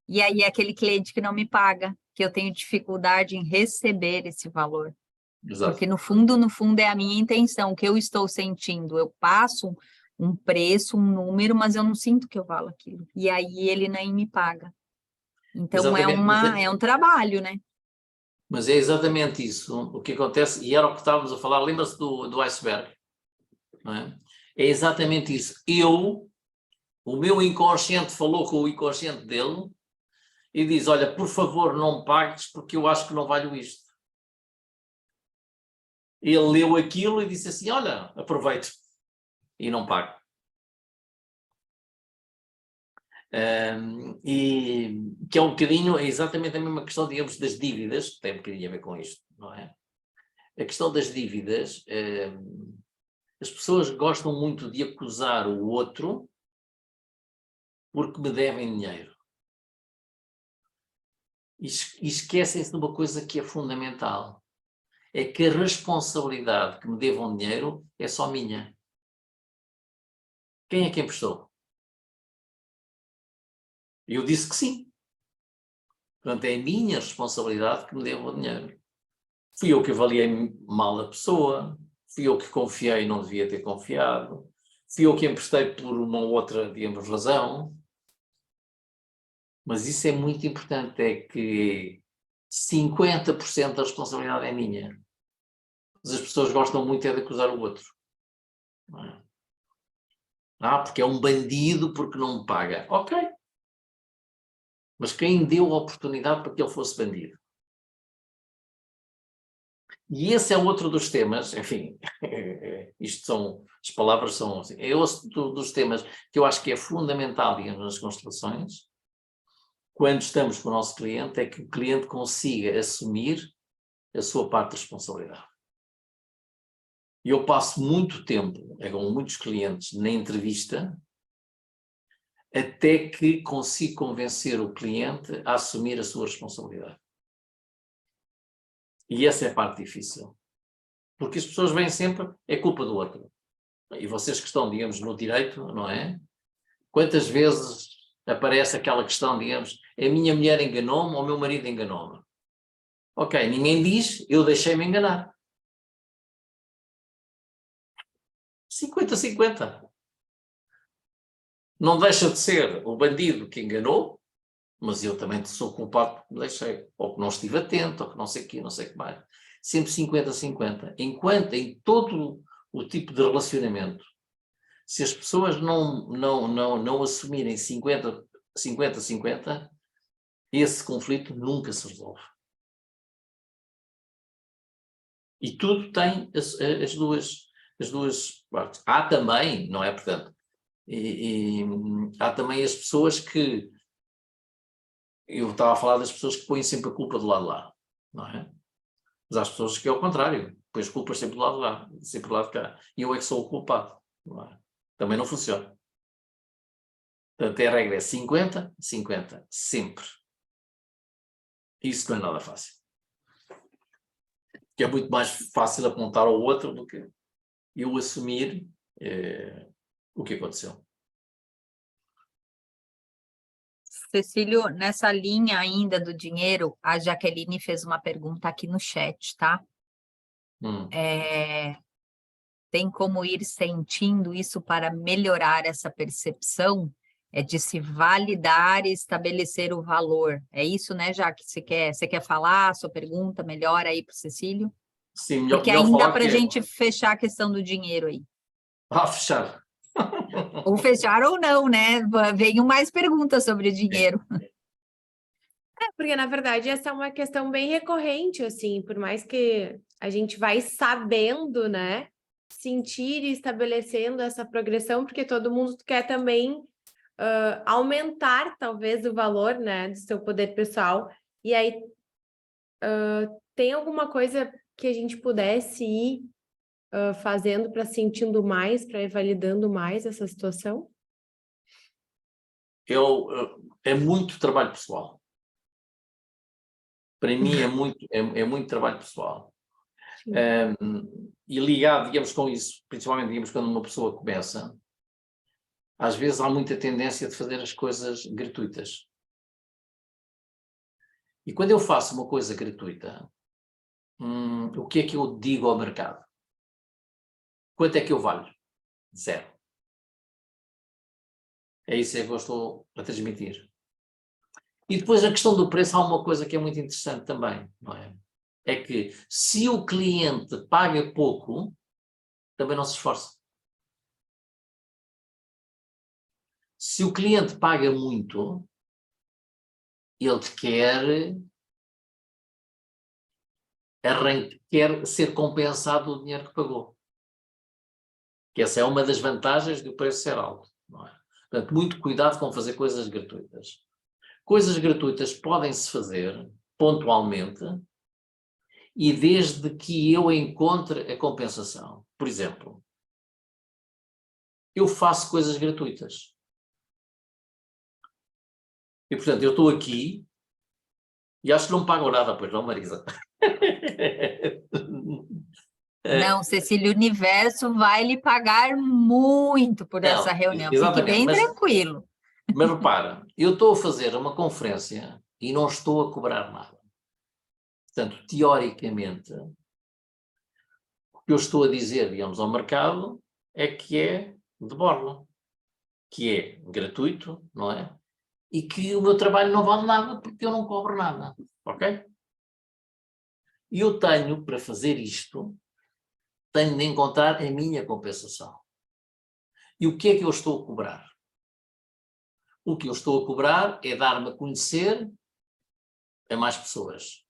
e aí é aquele cliente que não me paga, que eu tenho dificuldade em receber esse valor. Exato. Porque no fundo é a minha intenção, o que eu estou sentindo, eu passo um preço, um número, mas eu não sinto que eu valo aquilo. E aí ele nem me paga. Então Exatamente, é um trabalho, né? mas é exatamente isso o que acontece, e era o que estávamos a falar, lembra-se do iceberg, não é? É exatamente isso. O meu inconsciente falou com o inconsciente dele e diz, olha, por favor, não me pagues porque eu acho que não valho isto. Ele leu aquilo e disse assim, olha, aproveito e não pago. E que é um bocadinho, é exatamente a mesma questão, digamos, das dívidas, que tem um bocadinho a ver com isto, não é? A questão das dívidas, as pessoas gostam muito de acusar o outro porque me devem dinheiro. E esquecem-se de uma coisa que é fundamental, é que a responsabilidade que me devam dinheiro é só minha. Quem é que emprestou? Eu disse que sim. Portanto, é a minha responsabilidade que me devam dinheiro. Fui eu que avaliei mal a pessoa, fui eu que confiei e não devia ter confiado, fui eu que emprestei por uma outra, digamos, razão. Mas isso é muito importante, é que 50% da responsabilidade é minha. Mas as pessoas gostam muito é de acusar o outro. Não é? Porque é um bandido porque não me paga. Ok. Mas quem deu a oportunidade para que ele fosse bandido? E esse é outro dos temas, enfim, isto são, as palavras são assim, é outro dos temas que eu acho que é fundamental, digamos, nas constelações, quando estamos com o nosso cliente, é que o cliente consiga assumir a sua parte de responsabilidade. E eu passo muito tempo, com muitos clientes, na entrevista, até que consigo convencer o cliente a assumir a sua responsabilidade. E essa é a parte difícil. Porque as pessoas veem sempre, é culpa do outro. E vocês que estão, digamos, no direito, não é? Quantas vezes aparece aquela questão, digamos, a minha mulher enganou-me ou o meu marido enganou-me? Ok, ninguém diz, eu deixei-me enganar. 50-50. Não deixa de ser o bandido que enganou, mas eu também sou culpado porque me deixei, ou que não estive atento, ou que não sei o quê, não sei o que mais. Sempre 50-50. Enquanto em todo o tipo de relacionamento, se as pessoas não assumirem 50-50, esse conflito nunca se resolve. E tudo tem as duas partes. Há também, não é? Portanto, há também as pessoas que, eu estava a falar das pessoas que põem sempre a culpa do lado de lá, não é? Mas há as pessoas que é o contrário, põem as culpas sempre do lado de lá, sempre do lado de cá. E eu é que sou o culpado, não é? Também não funciona. Portanto, a regra é 50-50, sempre. Isso não é nada fácil. Que é muito mais fácil apontar ao outro do que eu assumir o que aconteceu. Cecílio, nessa linha ainda do dinheiro, a Jaqueline fez uma pergunta aqui no chat, tá? Tem como ir sentindo isso para melhorar essa percepção? É de se validar e estabelecer o valor. É isso, né, Jaque? Você quer falar a sua pergunta melhor aí para o Cecílio? Sim, Porque melhor ainda falar para a que gente fechar a questão do dinheiro aí. Fechar. Ou fechar ou não, né? Venham mais perguntas sobre dinheiro. Porque, na verdade, essa é uma questão bem recorrente, assim, por mais que a gente vai sabendo, né? sentir e estabelecendo essa progressão, porque todo mundo quer também aumentar, talvez, o valor, né, do seu poder pessoal. E aí, tem alguma coisa que a gente pudesse ir fazendo para sentindo mais, para ir validando mais essa situação? É muito trabalho pessoal. Para mim é muito trabalho pessoal. E ligado, digamos, com isso, principalmente, digamos, quando uma pessoa começa, às vezes há muita tendência de fazer as coisas gratuitas. E quando eu faço uma coisa gratuita, o que é que eu digo ao mercado? Quanto é que eu valho? 0. É isso que eu estou a transmitir. E depois a questão do preço, há uma coisa que é muito interessante também, não é? É que se o cliente paga pouco, também não se esforça. Se o cliente paga muito, ele quer ser compensado o dinheiro que pagou. Que essa é uma das vantagens do preço ser alto, não é? Portanto, muito cuidado com fazer coisas gratuitas. Coisas gratuitas podem-se fazer pontualmente e desde que eu encontre a compensação. Por exemplo, eu faço coisas gratuitas. E, portanto, eu estou aqui e acho que não me pagam nada, pois não, Marisa? Não, Cecília, o universo vai lhe pagar muito por essa reunião. Fique Exatamente, bem tranquilo. Mas repara, eu estou a fazer uma conferência e não estou a cobrar nada. Portanto, teoricamente, o que eu estou a dizer, digamos, ao mercado é que é de borla, que é gratuito, não é? E que o meu trabalho não vale nada porque eu não cobro nada, ok? E eu tenho, para fazer isto, tenho de encontrar a minha compensação. E o que é que eu estou a cobrar? O que eu estou a cobrar é dar-me a conhecer a mais pessoas,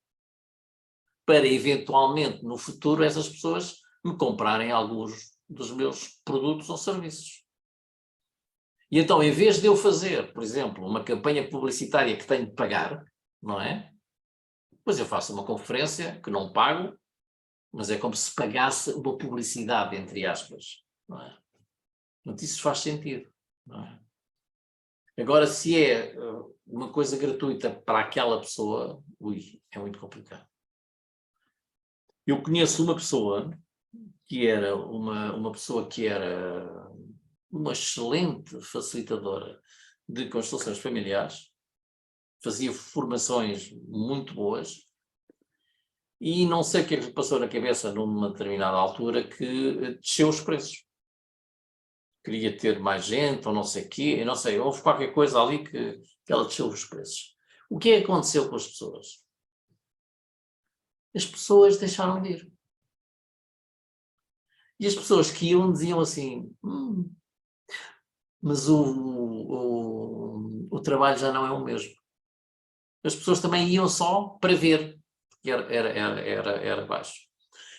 para eventualmente no futuro essas pessoas me comprarem alguns dos meus produtos ou serviços. E então, em vez de eu fazer, por exemplo, uma campanha publicitária que tenho de pagar, não é? Pois eu faço uma conferência que não pago, mas é como se pagasse uma publicidade, entre aspas, não é? Portanto, isso faz sentido, não é? Agora, se é uma coisa gratuita para aquela pessoa, é muito complicado. Eu conheço uma pessoa que era uma pessoa que era uma excelente facilitadora de constelações familiares, fazia formações muito boas e não sei o que é que lhe passou na cabeça numa determinada altura que desceu os preços. Queria ter mais gente ou não sei o quê, não sei, houve qualquer coisa ali que ela desceu os preços. O que é que aconteceu com as pessoas? As pessoas deixaram de ir. E as pessoas que iam diziam assim, mas o trabalho já não é o mesmo. As pessoas também iam só para ver, porque era baixo.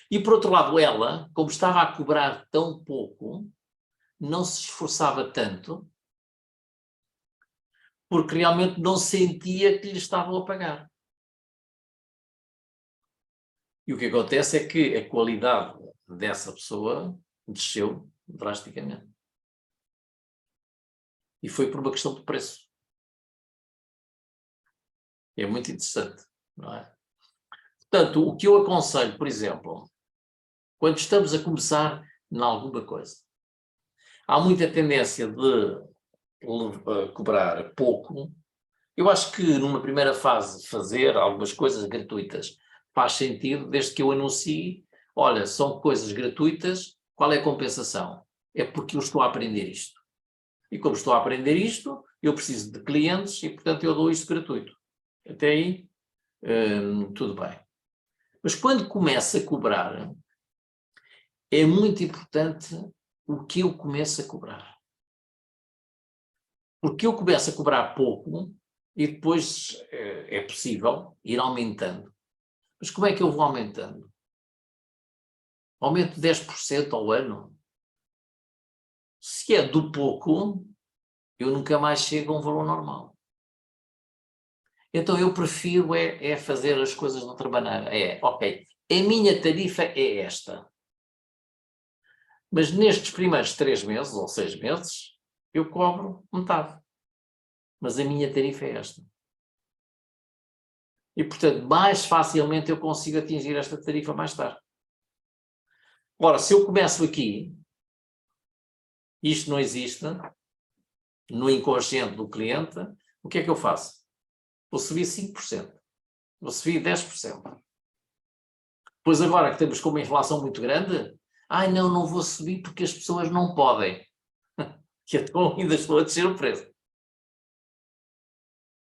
E por outro lado, ela, como estava a cobrar tão pouco, não se esforçava tanto, porque realmente não sentia que lhe estavam a pagar. E o que acontece é que a qualidade dessa pessoa desceu drasticamente. E foi por uma questão de preço. É muito interessante, não é? Portanto, o que eu aconselho, por exemplo, quando estamos a começar em alguma coisa, há muita tendência de cobrar pouco. Eu acho que numa primeira fase fazer algumas coisas gratuitas faz sentido, desde que eu anuncie, olha, são coisas gratuitas, qual é a compensação? É porque eu estou a aprender isto. E como estou a aprender isto, eu preciso de clientes e, portanto, eu dou isto gratuito. Até aí, tudo bem. Mas quando começa a cobrar, é muito importante o que eu começo a cobrar. Porque eu começo a cobrar pouco e depois é possível ir aumentando. Mas como é que eu vou aumentando? aumento de 10% ao ano. Se é do pouco, eu nunca mais chego a um valor normal. Então eu prefiro fazer as coisas de outra maneira. Ok, a minha tarifa é esta. Mas nestes primeiros 3 meses ou 6 meses, eu cobro metade. Mas a minha tarifa é esta. E, portanto, mais facilmente eu consigo atingir esta tarifa mais tarde. Ora, se eu começo aqui, isto não existe, no inconsciente do cliente, o que é que eu faço? Vou subir 5%. Vou subir 10%. Depois agora que temos com uma inflação muito grande, não vou subir porque as pessoas não podem. Que então ainda estou a descer o preço.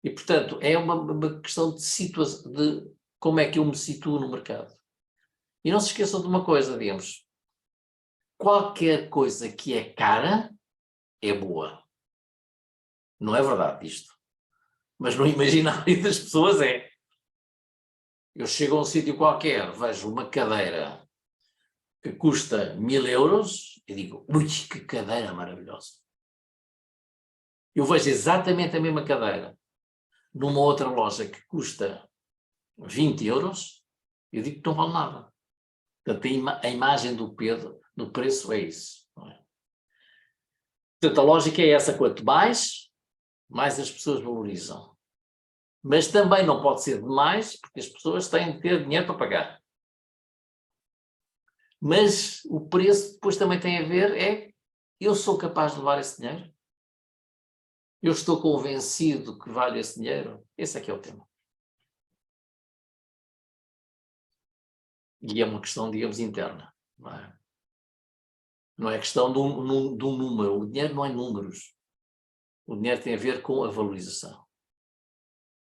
E, portanto, é uma questão de situação, de como é que eu me situo no mercado. E não se esqueçam de uma coisa, digamos, qualquer coisa que é cara é boa. Não é verdade isto. Mas no imaginário das pessoas é. Eu chego a um sítio qualquer, vejo uma cadeira que custa 1000 euros e digo, ui, que cadeira maravilhosa. Eu vejo exatamente a mesma cadeira numa outra loja que custa 20 euros, eu digo que não vale nada. Portanto, a imagem do preço é isso. Não é? Portanto, a lógica é essa, quanto mais as pessoas valorizam. Mas também não pode ser demais, porque as pessoas têm de ter dinheiro para pagar. Mas o preço depois também tem a ver, eu sou capaz de levar esse dinheiro? Eu estou convencido que vale esse dinheiro? Esse é que é o tema. E é uma questão, digamos, interna. Não é? Não é questão de um número. O dinheiro não é números. O dinheiro tem a ver com a valorização.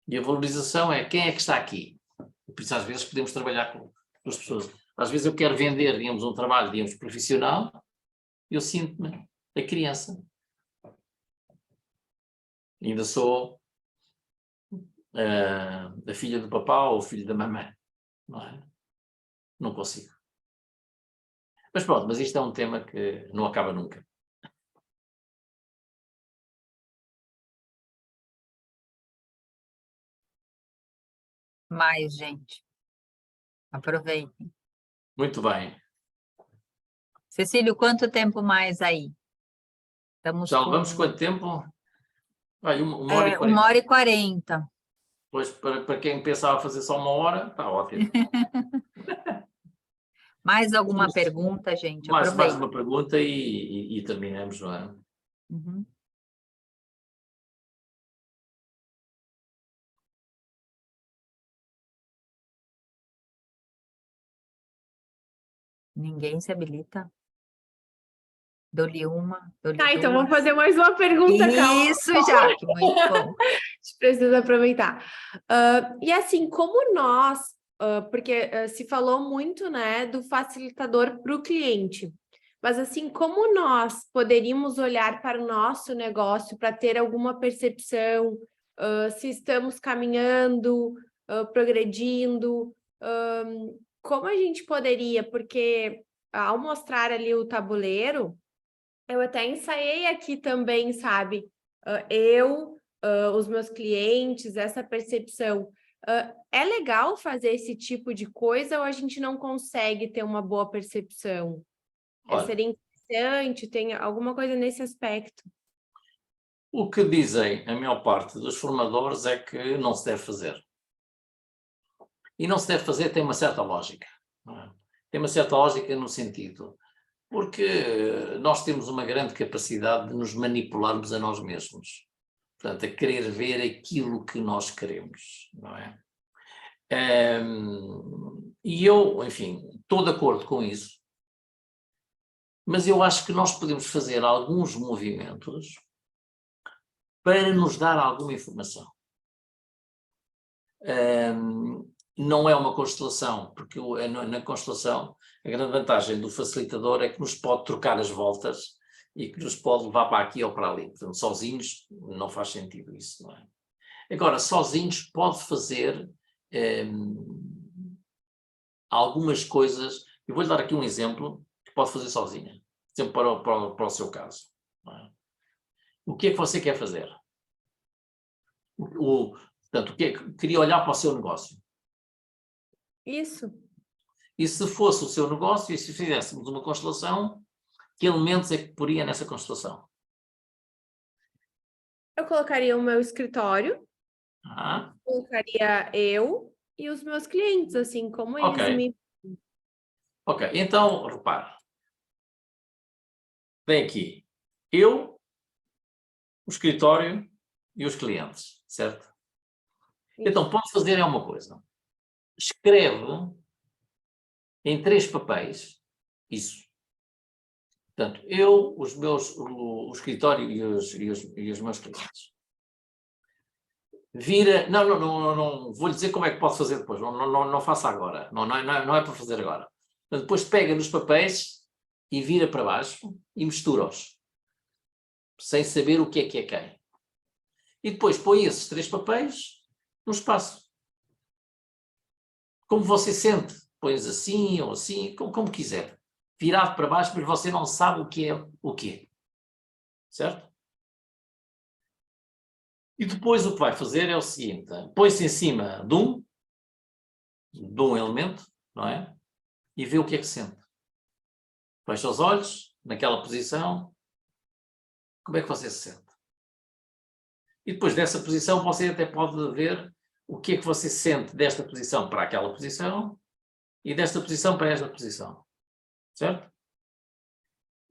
E a valorização é quem é que está aqui. Por isso, às vezes, podemos trabalhar com as pessoas. Às vezes eu quero vender, digamos, um trabalho, digamos, profissional, eu sinto-me a criança. Ainda sou a filha do papá ou o filho da mamãe. Não é? Não consigo. Mas pronto, mas isto é um tema que não acaba nunca. Mais, gente. Aproveitem. Muito bem. Cecílio, quanto tempo mais aí? Já levamos quanto tempo? Olha, 1h40. 1h40. Pois, para quem pensava fazer só 1 hora, está ótimo. Mais alguma pergunta, gente? Mais Aproveita. uma pergunta e terminamos, não é? Uhum. Ninguém se habilita? Dou-lhe uma, dou-lhe Tá, então duas. vamos fazer mais uma pergunta, calma. Isso, Jaque, muito bom. A gente precisa aproveitar. E assim, como nós, porque se falou muito, né, do facilitador para o cliente, mas assim, como nós poderíamos olhar para o nosso negócio para ter alguma percepção, se estamos caminhando, progredindo, como a gente poderia, porque ao mostrar ali o tabuleiro, eu até ensaiei aqui também, sabe? Os meus clientes, essa percepção. É legal fazer esse tipo de coisa ou a gente não consegue ter uma boa percepção? Seria interessante, tem alguma coisa nesse aspecto? O que dizem a maior parte dos formadores é que não se deve fazer. E não se deve fazer tem uma certa lógica. Não é? Tem uma certa lógica no sentido... Porque nós temos uma grande capacidade de nos manipularmos a nós mesmos. Portanto, a querer ver aquilo que nós queremos, não é? E eu, enfim, estou de acordo com isso, mas eu acho que nós podemos fazer alguns movimentos para nos dar alguma informação. Não é uma constelação, porque na constelação a grande vantagem do facilitador é que nos pode trocar as voltas e que nos pode levar para aqui ou para ali. Portanto, sozinhos não faz sentido isso, não é? Agora, sozinhos pode fazer algumas coisas Eu vou-lhe dar aqui um exemplo que pode fazer sozinha, exemplo para o seu caso. Não é? O que é que você quer fazer? Portanto, queria olhar para o seu negócio. Isso. E se fosse o seu negócio, e se fizéssemos uma constelação, que elementos é que poria nessa constelação? Eu colocaria o meu escritório, Ah, colocaria eu e os meus clientes, assim, como eles ok. me... Ok, então, repare. Vem aqui. Eu, o escritório e os clientes, certo? Então, pode fazer é uma coisa. Escreve em 3 papéis isso. Portanto, eu, o escritório e os meus clientes. Vira, não, vou-lhe dizer como é que pode fazer depois, não faça agora, não é para fazer agora. Portanto, depois pega nos papéis e vira para baixo e mistura-os, sem saber o que é quem. E depois põe esses 3 papéis no espaço. Como você sente, pões assim ou assim, como quiser. Virado para baixo, mas você não sabe o que é o quê. Certo? E depois o que vai fazer é o seguinte, põe-se em cima de um elemento, não é? E vê o que é que sente. Fecha os olhos, naquela posição, como é que você se sente? E depois dessa posição você até pode ver o que é que você sente desta posição para aquela posição e desta posição para esta posição. Certo?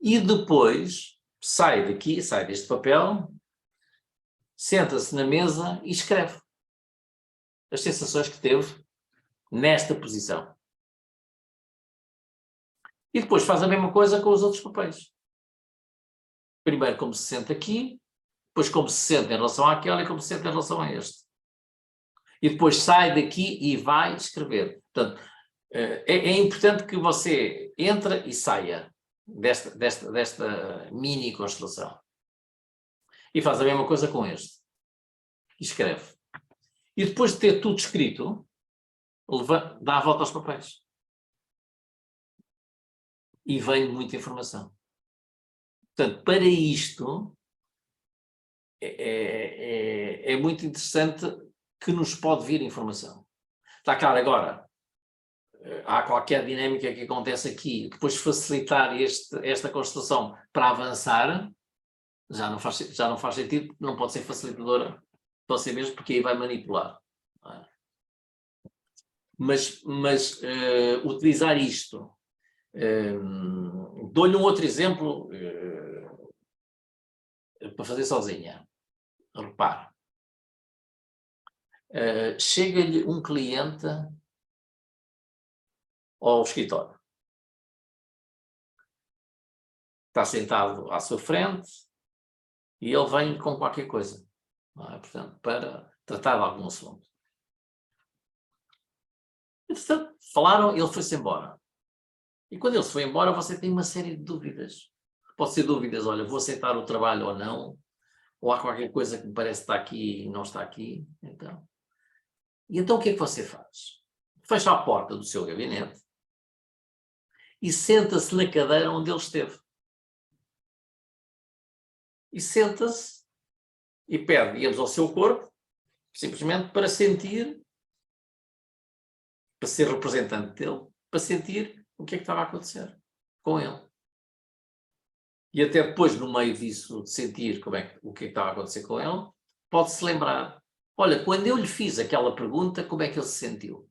E depois sai daqui, sai deste papel, senta-se na mesa e escreve as sensações que teve nesta posição. E depois faz a mesma coisa com os outros papéis. Primeiro como se sente aqui, depois como se sente em relação àquela e como se sente em relação a este. E depois sai daqui e vai escrever. Portanto, é importante que você entre e saia desta mini constelação. E faz a mesma coisa com este. E escreve. E depois de ter tudo escrito, dá a volta aos papéis. E vem muita informação. Portanto, para isto, é muito interessante que nos pode vir informação. Está claro, agora, há qualquer dinâmica que acontece aqui, depois facilitar esta constelação para avançar, já não faz sentido, não pode ser facilitadora para você mesmo, porque aí vai manipular. Mas utilizar isto, dou-lhe um outro exemplo para fazer sozinha. Repare, chega-lhe um cliente ao escritório. Está sentado à sua frente e ele vem com qualquer coisa, não é? Portanto, para tratar de algum assunto. Entretanto, falaram, ele foi-se embora. E quando ele se foi embora, você tem uma série de dúvidas. Pode ser dúvidas, olha, vou aceitar o trabalho ou não, ou há qualquer coisa que me parece que está aqui e não está aqui. E então o que é que você faz? Fecha a porta do seu gabinete e senta-se na cadeira onde ele esteve. E senta-se e pede, digamos, ao seu corpo, simplesmente para sentir, para ser representante dele, para sentir o que é que estava a acontecer com ele. E até depois, no meio disso, de sentir o que é que estava a acontecer com ele, pode-se lembrar, olha, quando eu lhe fiz aquela pergunta, como é que ele se sentiu?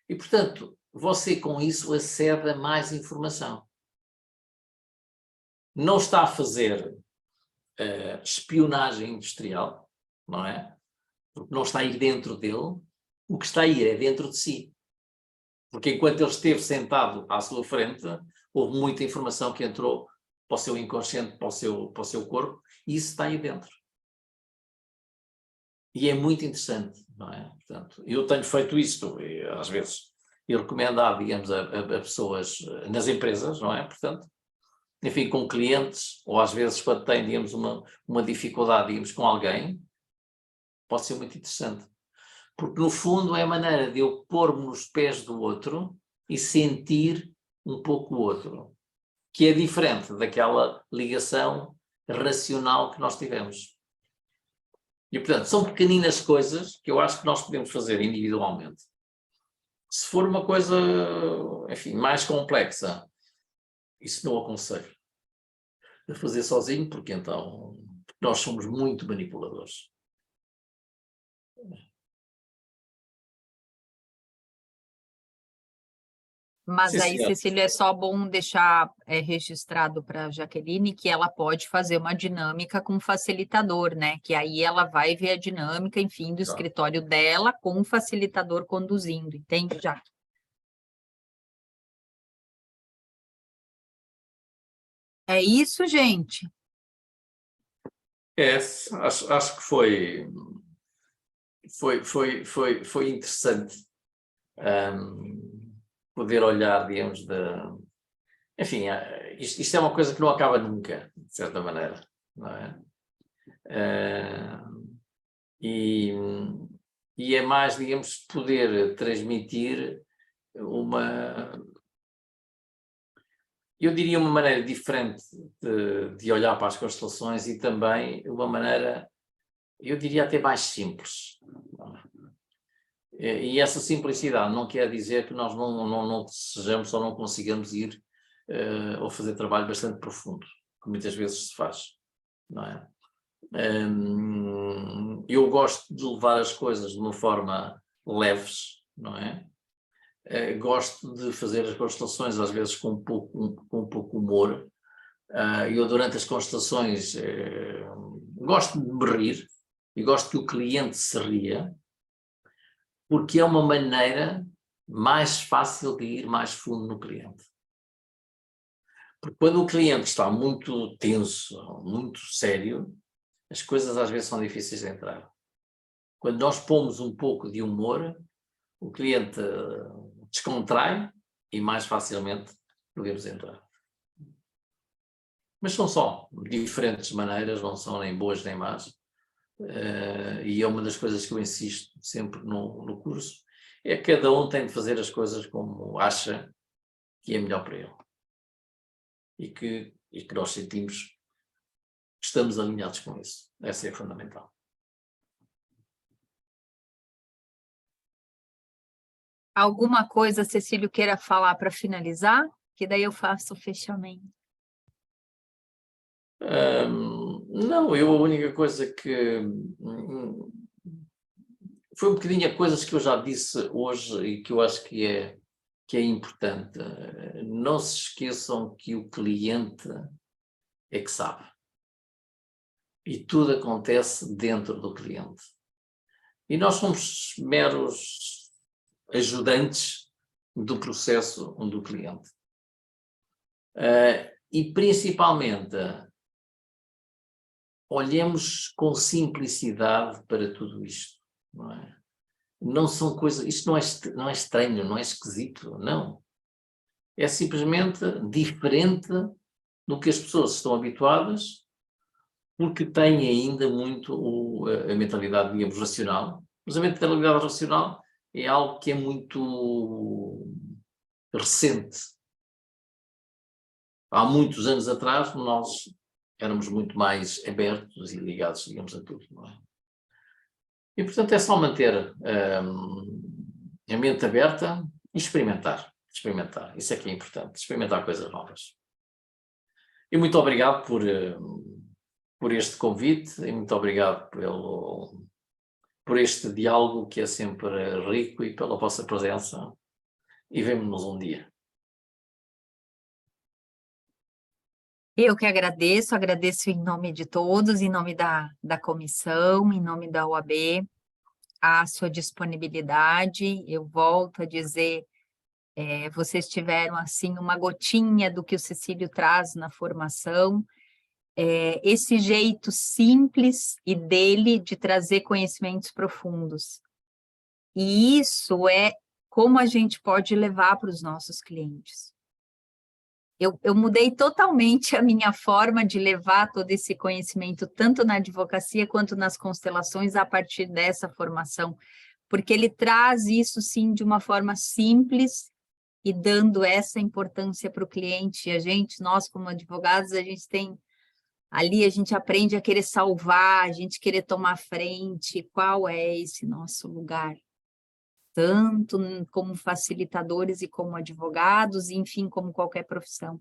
E, portanto, você com isso acede a mais informação. Não está a fazer espionagem industrial, não é? Porque não está a ir dentro dele, o que está a ir é dentro de si. Porque enquanto ele esteve sentado à sua frente, houve muita informação que entrou para o seu inconsciente, para o seu corpo, e isso está aí dentro. E é muito interessante, não é? Portanto, eu tenho feito isto, às vezes, eu recomendo, digamos, a pessoas nas empresas, não é? Portanto, enfim, com clientes, ou às vezes quando têm, digamos, uma dificuldade, digamos, com alguém, pode ser muito interessante. Porque, no fundo, é a maneira de eu pôr-me nos pés do outro e sentir um pouco o outro, que é diferente daquela ligação racional que nós tivemos. E, portanto, são pequeninas coisas que eu acho que nós podemos fazer individualmente. Se for uma coisa, enfim, mais complexa, isso não aconselho a fazer sozinho, porque então nós somos muito manipuladores. Mas Sim, aí, senhora. Cecília, é só bom deixar registrado para a Jaqueline que ela pode fazer uma dinâmica com facilitador, né? Que aí ela vai ver a dinâmica, enfim, do escritório dela com o facilitador conduzindo, entende, Jaque? É isso, gente. Acho que foi interessante poder olhar, digamos, enfim, isto é uma coisa que não acaba nunca, de certa maneira, não é? E é mais, digamos, poder transmitir eu diria uma maneira diferente de olhar para as constelações e também uma maneira, eu diria até mais simples. E essa simplicidade não quer dizer que nós não sejamos ou não consigamos ir ou fazer trabalho bastante profundo, que muitas vezes se faz, não é? Eu gosto de levar as coisas de uma forma leves, não é? Gosto de fazer as constelações às vezes com um pouco humor. Eu durante as constelações gosto de me rir e gosto que o cliente se ria, porque é uma maneira mais fácil de ir mais fundo no cliente. Porque quando o cliente está muito tenso, muito sério, as coisas às vezes são difíceis de entrar. Quando nós pomos um pouco de humor, o cliente descontrai e mais facilmente podemos entrar. Mas são só diferentes maneiras, não são nem boas nem más. E é uma das coisas que eu insisto sempre no curso, é que cada um tem de fazer as coisas como acha que é melhor para ele. E que nós sentimos que estamos alinhados com isso. Essa é fundamental. Alguma coisa, Cecílio, queira falar para finalizar? Que daí eu faço o fechamento. Não, a única coisa que foi um bocadinho a coisas que eu já disse hoje e que eu acho que é importante. Não se esqueçam que o cliente é que sabe. E tudo acontece dentro do cliente. E nós somos meros ajudantes do processo do cliente. E principalmente olhemos com simplicidade para tudo isto, não é? Não são coisas, isto não é estranho, não é esquisito, não. É simplesmente diferente do que as pessoas estão habituadas, porque têm ainda muito a mentalidade, digamos, racional. Mas a mentalidade racional é algo que é muito recente. Há muitos anos atrás, nós éramos muito mais abertos e ligados, digamos, a tudo, não é? E, portanto, é só manter a mente aberta e experimentar. Isso é que é importante, experimentar coisas novas. E muito obrigado por este convite e muito obrigado por este diálogo que é sempre rico e pela vossa presença. E vemo-nos um dia. Eu que agradeço em nome de todos, em nome da comissão, em nome da OAB, a sua disponibilidade. Eu volto a dizer, vocês tiveram assim uma gotinha do que o Cecílio traz na formação, esse jeito simples e dele de trazer conhecimentos profundos. E isso é como a gente pode levar para os nossos clientes. Eu mudei totalmente a minha forma de levar todo esse conhecimento, tanto na advocacia quanto nas constelações, a partir dessa formação, porque ele traz isso, sim, de uma forma simples e dando essa importância para o cliente. E a gente, nós como advogados, a gente tem ali, a gente aprende a querer salvar, a gente querer tomar frente, qual é esse nosso lugar? Tanto como facilitadores e como advogados, e, enfim, como qualquer profissão.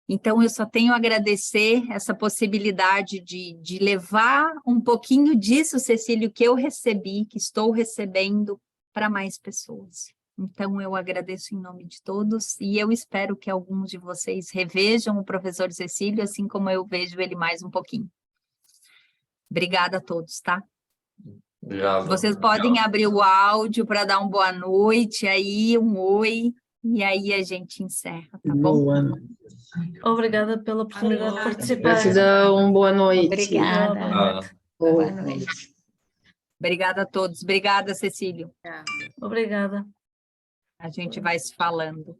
Então, eu só tenho a agradecer essa possibilidade de levar um pouquinho disso, Cecílio, que eu recebi, que estou recebendo, para mais pessoas. Então, eu agradeço em nome de todos e eu espero que alguns de vocês revejam o professor Cecílio, assim como eu vejo ele mais um pouquinho. Obrigada a todos, tá? Obrigado. Vocês podem abrir o áudio para dar uma boa noite, aí um oi, e aí a gente encerra, tá bom? Boa noite. Obrigada pela oportunidade de participar. Gratidão, boa noite. Obrigada. Boa Boa noite. Obrigada a todos. Obrigada, Cecílio. Obrigada. A gente vai se falando.